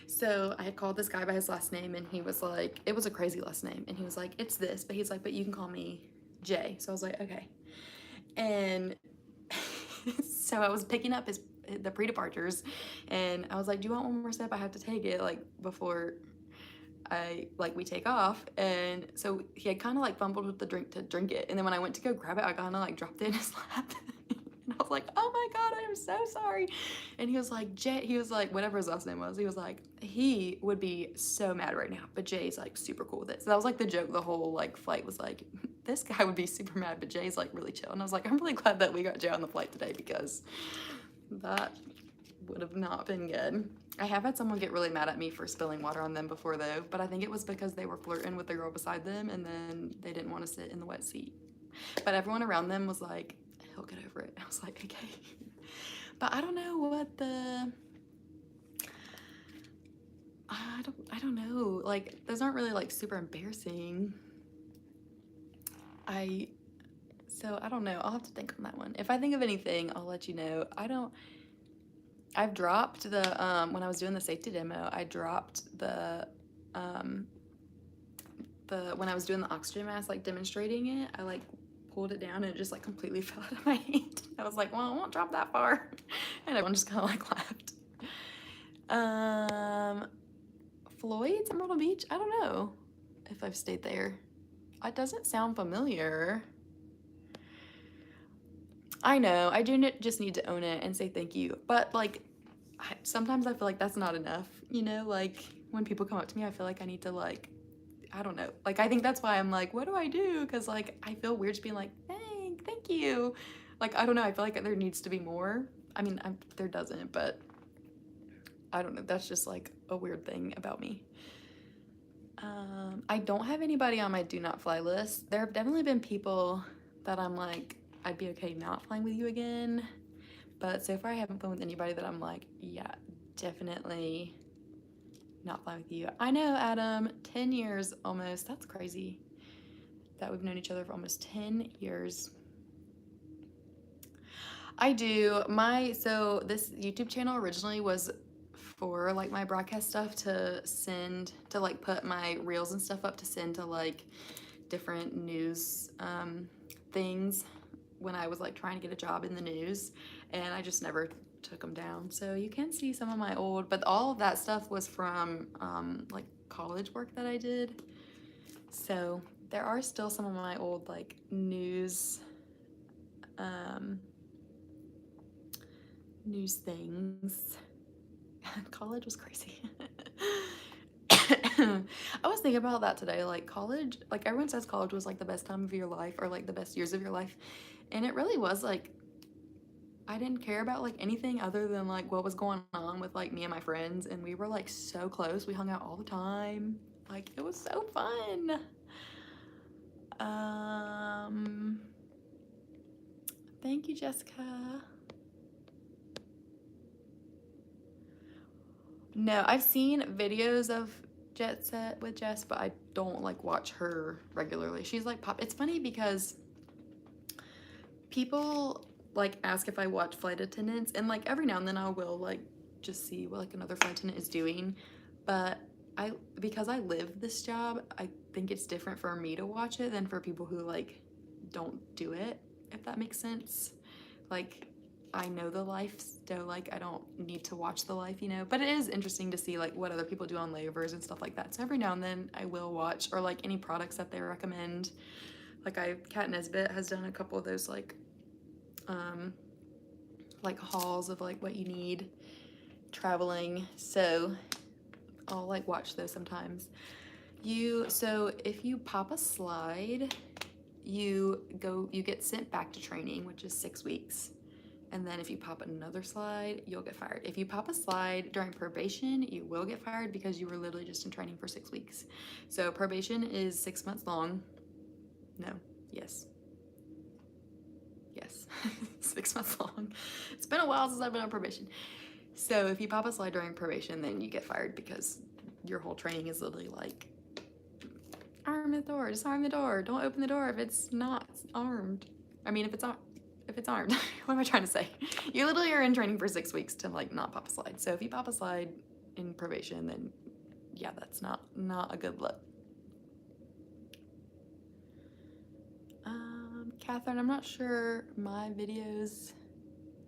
[SPEAKER 1] So I had called this guy by his last name, and he was like, it was a crazy last name, and he was like, it's this, but he's like, but you can call me Jay. So I was like, okay. And so I was picking up the pre-departures, and I was like, do you want one more step? I have to take it like before we take off. And so he had kind of like fumbled with the drink to drink it, and then when I went to go grab it, I kind of like dropped it in his lap. And I was like, oh my god, I am so sorry. And he was like, Jay, he was like, whatever his last name was, he was like, he would be so mad right now, but Jay's like super cool with it. So that was like the joke the whole like flight was like, this guy would be super mad, but Jay's like really chill. And I was like, I'm really glad that we got Jay on the flight today, because that would have not been good. I have had someone get really mad at me for spilling water on them before though, but I think it was because they were flirting with the girl beside them, and then they didn't want to sit in the wet seat. But everyone around them was like, he'll get over it. I was like, okay. But I don't know what I don't know. Like, those aren't really like super embarrassing. So I don't know. I'll have to think on that one. If I think of anything, I'll let you know. I've dropped the, when I was doing the safety demo, I dropped when I was doing the oxygen mask, like demonstrating it, I like pulled it down and it just like completely fell out of my hand. I was like, well, I won't drop that far. And everyone just kind of like laughed. Floyd's Myrtle Beach? I don't know if I've stayed there. It doesn't sound familiar. I know, I do just need to own it and say thank you. But like, sometimes I feel like that's not enough, you know? Like, when people come up to me, I feel like I need to like, I don't know. Like, I think that's why I'm like, what do I do? Because like, I feel weird just being like, thank you. Like, I don't know, I feel like there needs to be more. I mean, there doesn't, but I don't know. That's just like a weird thing about me. I don't have anybody on my do not fly list. There have definitely been people that I'm like, I'd be okay not flying with you again. But so far I haven't flown with anybody that I'm like, yeah, definitely not flying with you. I know, Adam, 10 years almost. That's crazy that we've known each other for almost 10 years. I do. So this YouTube channel originally was for like my broadcast stuff to send to like put my reels and stuff up to send to like different news things when I was like trying to get a job in the news, and I just never took them down. So you can see some of my old, but all of that stuff was from like college work that I did. So there are still some of my old like news news things. College was crazy. I was thinking about that today, like college, like everyone says college was like the best time of your life or like the best years of your life, and it really was. Like, I didn't care about like anything other than like what was going on with like me and my friends, and we were like so close. We hung out all the time. Like, it was so fun. Thank you, Jessica. No, I've seen videos of Jet Set with Jess, but I don't like watch her regularly. She's like pop. It's funny because people like ask if I watch flight attendants, and like every now and then I will like just see what like another flight attendant is doing. But because I live this job, I think it's different for me to watch it than for people who like don't do it, if that makes sense. Like, I know the life, so like I don't need to watch the life, you know. But it is interesting to see like what other people do on layovers and stuff like that. So every now and then I will watch, or like any products that they recommend. Like Kat Nesbitt has done a couple of those like hauls of like what you need traveling. So I'll like watch those sometimes. So if you pop a slide, you get sent back to training, which is 6 weeks. And then if you pop another slide, you'll get fired. If you pop a slide during probation, you will get fired because you were literally just in training for 6 weeks. So probation is 6 months long. No, yes. 6 months long. It's been a while since I've been on probation. So if you pop a slide during probation, then you get fired because your whole training is literally like, arm the door, disarm the door, don't open the door if it's not armed. I mean, if it's armed. What am I trying to say? You literally are in training for 6 weeks to like not pop a slide. So if you pop a slide in probation, then yeah, that's not a good look. Catherine, I'm not sure my videos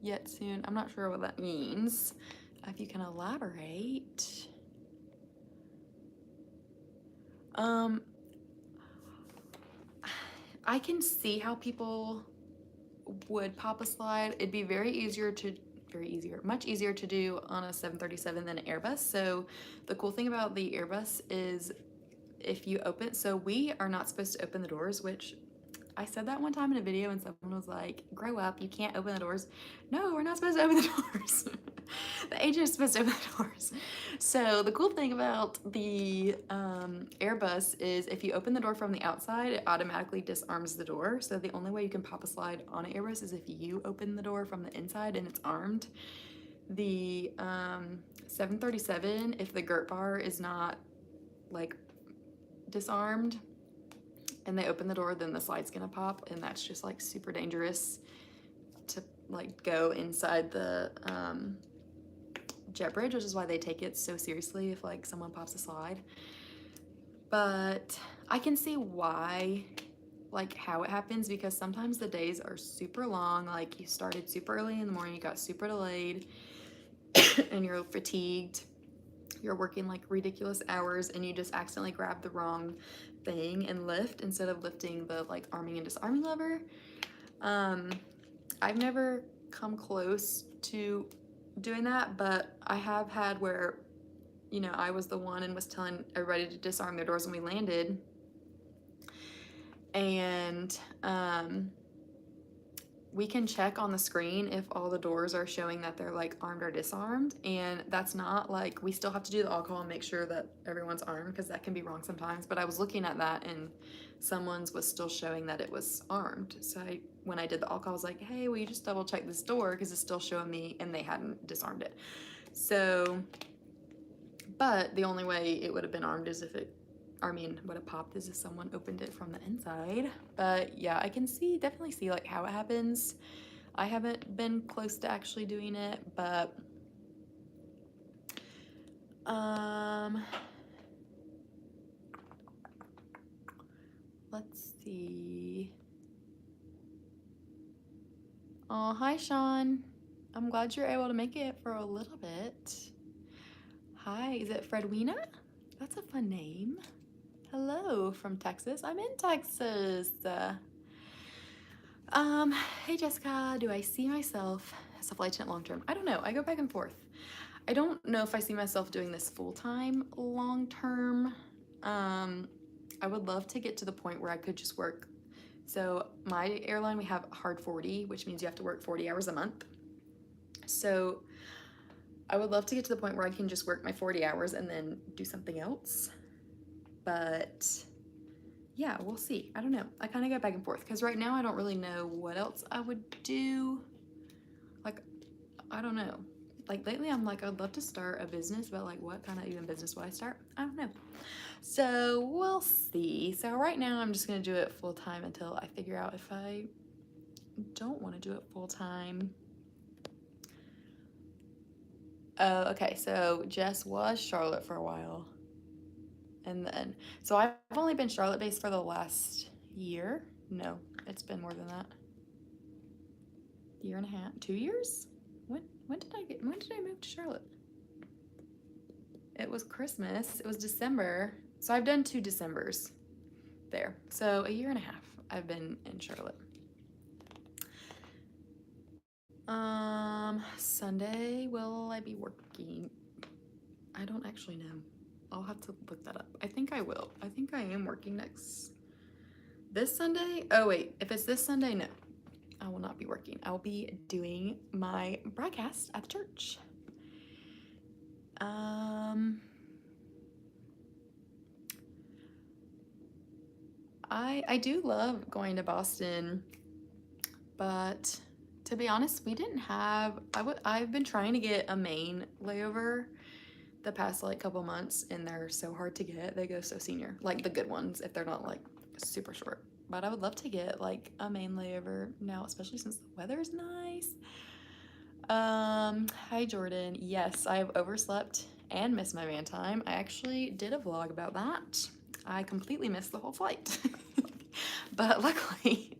[SPEAKER 1] yet soon. I'm not sure what that means. If you can elaborate. I can see how people would pop a slide. It'd be much easier to do on a 737 than an Airbus. So the cool thing about the Airbus is if you open, so we are not supposed to open the doors, which I said that one time in a video and someone was like, grow up, you can't open the doors. No, we're not supposed to open the doors. The agent is supposed to open the doors. So the cool thing about the Airbus is if you open the door from the outside, it automatically disarms the door. So the only way you can pop a slide on an Airbus is if you open the door from the inside and it's armed. The 737, if the girt bar is not like disarmed and they open the door, then the slide's gonna pop, and that's just like super dangerous to like go inside the jet bridge, which is why they take it so seriously if like someone pops a slide. But I can see why, like how it happens, because sometimes the days are super long. Like you started super early in the morning, you got super delayed and you're fatigued, you're working like ridiculous hours, and you just accidentally grab the wrong thing and lift instead of lifting the like arming and disarming lever. I've never come close to doing that, but I have had where, you know, I was the one and was telling everybody to disarm their doors when we landed, and we can check on the screen if all the doors are showing that they're like armed or disarmed, and that's not like, we still have to do the all-call and make sure that everyone's armed because that can be wrong sometimes. But I was looking at that and someone's was still showing that it was armed. So when I did the all-call, I was like, hey, will you just double check this door because it's still showing me, and they hadn't disarmed it. So, but the only way it would have been armed is if it, would have popped is if someone opened it from the inside. But yeah, I can definitely see like how it happens. I haven't been close to actually doing it, but let's see. Oh, hi Sean. I'm glad you're able to make it for a little bit. Hi, is it Fredwina? That's a fun name. Hello from Texas. I'm in Texas. Hey Jessica, do I see myself as a flight attendant long term? I don't know. I go back and forth. I don't know if I see myself doing this full time long term. I would love to get to the point where I could just work. So my airline, we have hard 40, which means you have to work 40 hours a month. So I would love to get to the point where I can just work my 40 hours and then do something else. But yeah, we'll see. I don't know. I kind of go back and forth because right now I don't really know what else I would do. Like, I don't know. Like lately I'm like, I'd love to start a business, but like what kind of even business would I start? I don't know. So we'll see. So right now I'm just going to do it full time until I figure out if I don't want to do it full time. Oh, okay. So Jess was Charlotte for a while. And then, so I've only been Charlotte based for the last year. No, it's been more than that. Year and a half, 2 years? When did I move to Charlotte? It was Christmas. It was December. So I've done 2 Decembers there. So a year and a half I've been in Charlotte. Sunday, will I be working? I don't actually know. I'll have to look that up. I think I will. I think I am working this Sunday. Oh wait, if it's this Sunday, no, I will not be working. I'll be doing my broadcast at the church. I do love going to Boston, but To be honest, we didn't have, I've been trying to get a main layover the past like couple months, and they're so hard to get. They go so senior, like the good ones, if they're not like super short. But I would love to get like a main layover now, especially since the weather's nice. Hi Jordan. Yes, I have overslept and missed my van time. I actually did a vlog about that. I completely missed the whole flight. But luckily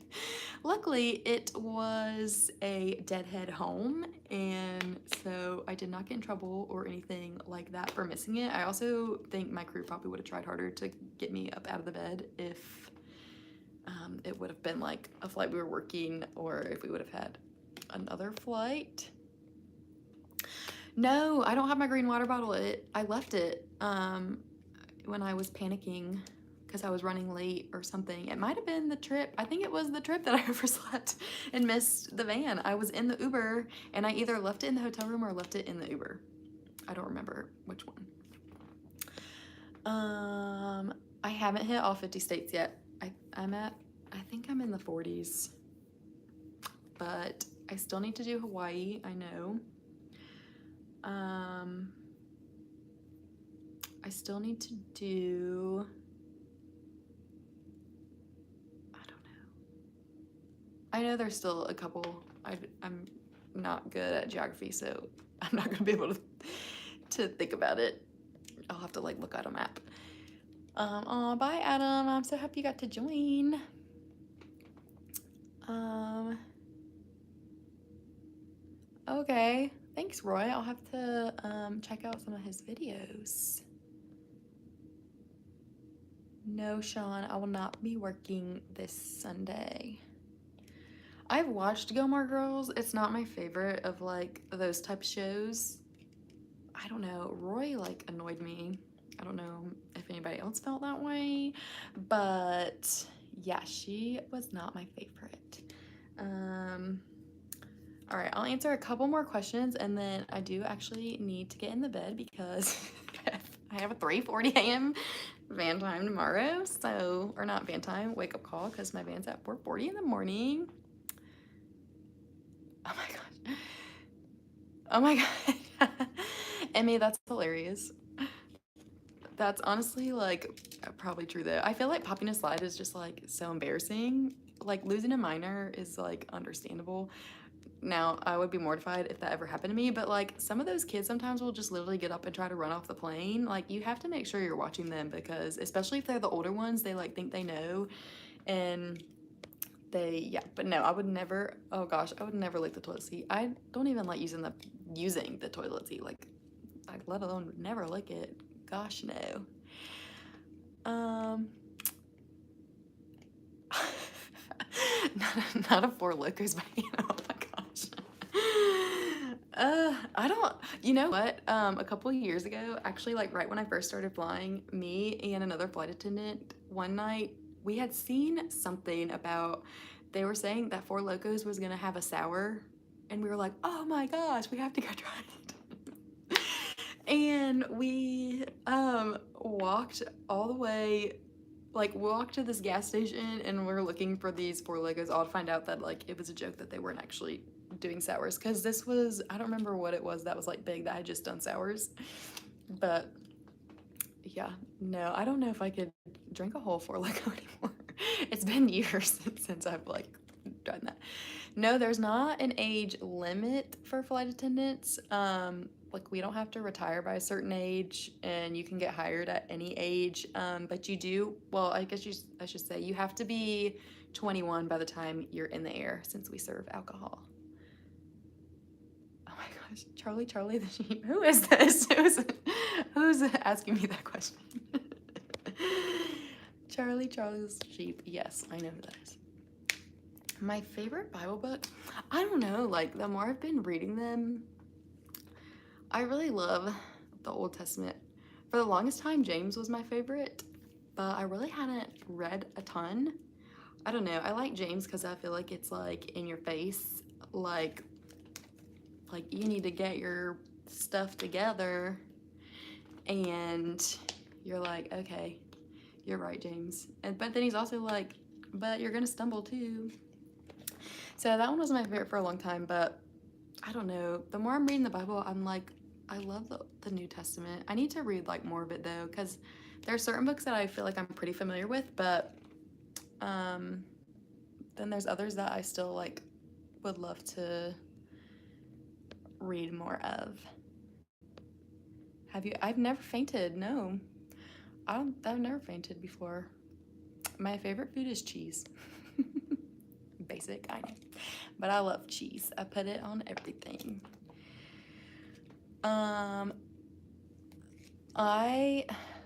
[SPEAKER 1] it was a deadhead home, and so I did not get in trouble or anything like that for missing it. I also think my crew probably would have tried harder to get me up out of the bed if it would have been like a flight we were working, or if we would have had another flight. No, I don't have my green water bottle. I left it when I was panicking because I was running late or something. It might have been the trip. I think it was the trip that I overslept and missed the van. I was in the Uber, and I either left it in the hotel room or left it in the Uber. I don't remember which one. I haven't hit all 50 states yet. I think I'm in the 40s, but I still need to do Hawaii, I know. I still need to do, I don't know. I know there's still a couple. I'm not good at geography, so I'm not gonna be able to think about it. I'll have to like look at a map. Oh, bye Adam. I'm so happy you got to join. Okay. Thanks, Roy. I'll have to check out some of his videos. No, Sean, I will not be working this Sunday. I've watched Gilmore Girls. It's not my favorite of like those type of shows. I don't know. Roy like annoyed me. I don't know if anybody else felt that way, but yeah, she was not my favorite. All right, I'll answer a couple more questions, and then I do actually need to get in the bed because I have a 3:40 a.m. van time tomorrow. So, or not van time, wake up call, because my van's at 4:40 in the morning. Oh my gosh. Oh my god. Emmy, that's hilarious. That's honestly like probably true though. I feel like popping a slide is just like so embarrassing. Like losing a minor is like understandable. Now, I would be mortified if that ever happened to me, but like some of those kids sometimes will just literally get up and try to run off the plane. Like you have to make sure you're watching them, because especially if they're the older ones, they like think they know, and yeah, but no, I would never, oh gosh, I would never lick the toilet seat. I don't even like using the toilet seat, like let alone never lick it. Gosh, no. Not a Four Locos van. Oh my gosh. I don't, you know what? A couple of years ago, actually, like right when I first started flying, me and another flight attendant, one night, we had seen something about, they were saying that Four Locos was gonna have a sour, and we were like, oh my gosh, we have to go try it. And we walked all the way, like walked to this gas station, and we're looking for these Four Locos, all to find out that like it was a joke that they weren't actually doing sours, because this was, I don't remember what it was that was like big that had just done sours. But yeah, no, I don't know if I could drink a whole Four Loko anymore. It's been years since I've like done that. No, there's not an age limit for flight attendants. Like we don't have to retire by a certain age, and you can get hired at any age. But you do, well, I guess I should say you have to be 21 by the time you're in the air, since we serve alcohol. Oh my gosh, Charlie the sheep. Who is this? Who's asking me that question? Charlie's sheep. Yes, I know who that is. My favorite Bible book? I don't know, like the more I've been reading them, I really love the Old Testament. For the longest time, James was my favorite, but I really hadn't read a ton. I don't know, I like James because I feel like it's like in your face, like you need to get your stuff together, and you're like, okay, you're right, James. But then he's also like, but you're gonna stumble too. So that one was my favorite for a long time, but I don't know. The more I'm reading the Bible, I'm like, I love the New Testament. I need to read like more of it though, because there are certain books that I feel like I'm pretty familiar with, but then there's others that I still like would love to read more of. Have you? I've never fainted. No, I've never fainted before. My favorite food is cheese. Basic, I know, but I love cheese. I put it on everything.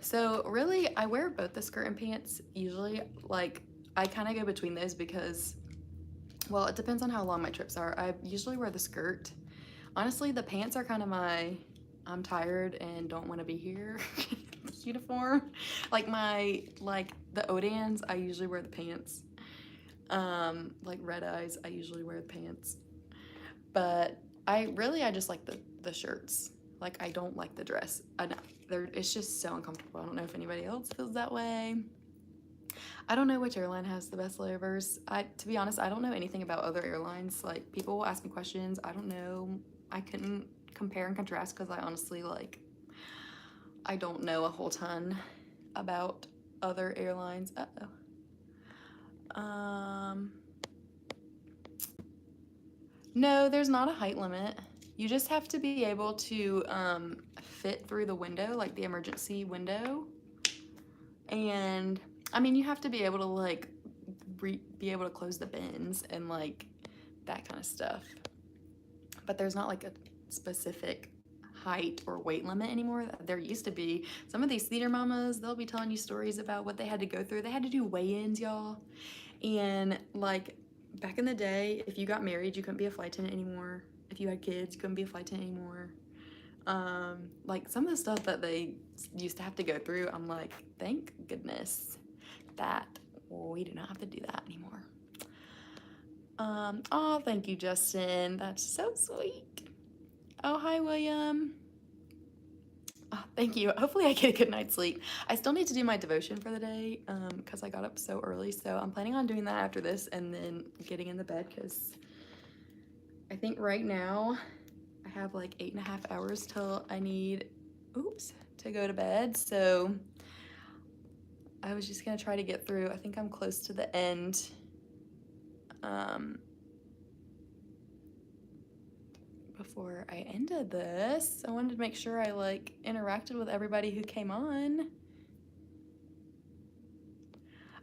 [SPEAKER 1] So really I wear both the skirt and pants usually. Like I kind of go between those because, well, it depends on how long my trips are. I usually wear the skirt. Honestly, the pants are kind of my I'm tired and don't want to be here uniform. Like the Odans, I usually wear the pants. Like Red Eyes, I usually wear the pants. But I just like the shirts. Like I don't like the dress. I know it's just so uncomfortable. I don't know if anybody else feels that way. I don't know which airline has the best layovers. To be honest, I don't know anything about other airlines. Like people will ask me questions. I don't know. I couldn't compare and contrast because I honestly I don't know a whole ton about other airlines. No, there's not a height limit. You just have to be able to fit through the window, like the emergency window. And I mean, you have to be able to be able to close the bins and like that kind of stuff. But there's not like a specific height or weight limit anymore. There used to be. Some of these theater mamas, they'll be telling you stories about what they had to go through. They had to do weigh-ins, y'all. And like back in the day, if you got married, you couldn't be a flight attendant anymore. If you had kids, you couldn't be a flight attendant anymore. Like some of the stuff that they used to have to go through, I'm like, thank goodness that we do not have to do that anymore. Oh, thank you, Justin. That's so sweet. Oh, hi, William. Oh, thank you. Hopefully I get a good night's sleep. I still need to do my devotion for the day because I got up so early. So I'm planning on doing that after this and then getting in the bed because I think right now I have like 8.5 hours till I need, to go to bed. So I was just gonna try to get through. I think I'm close to the end. Before I ended this, I wanted to make sure I interacted with everybody who came on.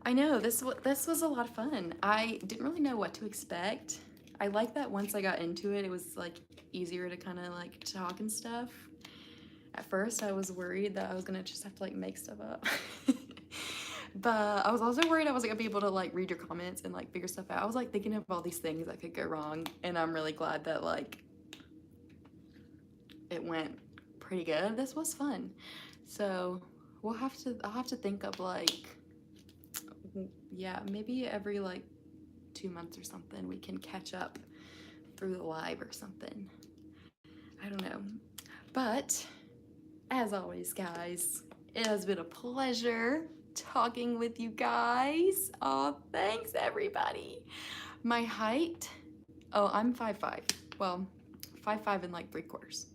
[SPEAKER 1] I know this was a lot of fun. I didn't really know what to expect. I like that once I got into it, it was like easier to kind of like talk and stuff. At first, I was worried that I was gonna just have to like make stuff up. But I was also worried I wasn't gonna be able to like read your comments and like figure stuff out. I was like thinking of all these things that could go wrong, and I'm really glad that like it went pretty good. This was fun. So I'll have to think of like, yeah, maybe every like 2 months or something we can catch up through the live or something. I don't know. But as always, guys, it has been a pleasure talking with you guys. Oh, thanks everybody. My height, I'm 5'5". Well, 5'5" and like 3/4.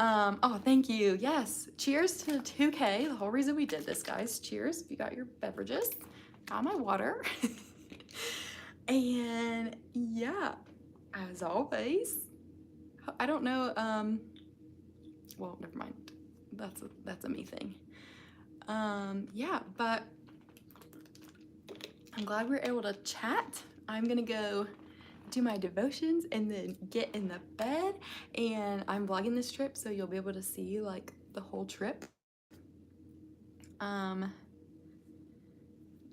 [SPEAKER 1] Oh, thank you. Yes. Cheers to 2K. The whole reason we did this, guys. Cheers. You got your beverages. Got my water. And yeah, as always, I don't know. Well, never mind. That's a me thing. Yeah, but I'm glad we were able to chat. I'm gonna go do my devotions and then get in the bed, and I'm vlogging this trip so you'll be able to see like the whole trip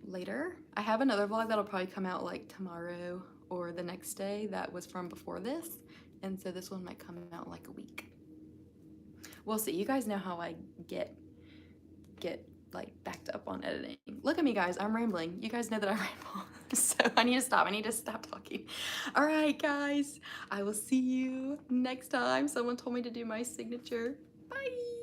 [SPEAKER 1] later. I have another vlog that'll probably come out like tomorrow or the next day that was from before this, and so this one might come out like a week. We'll see. You guys know how I get like backed up on editing. Look at me, guys. I'm rambling. You guys know that I ramble. So I need to stop. I need to stop talking. All right, guys. I will see you next time. Someone told me to do my signature. Bye.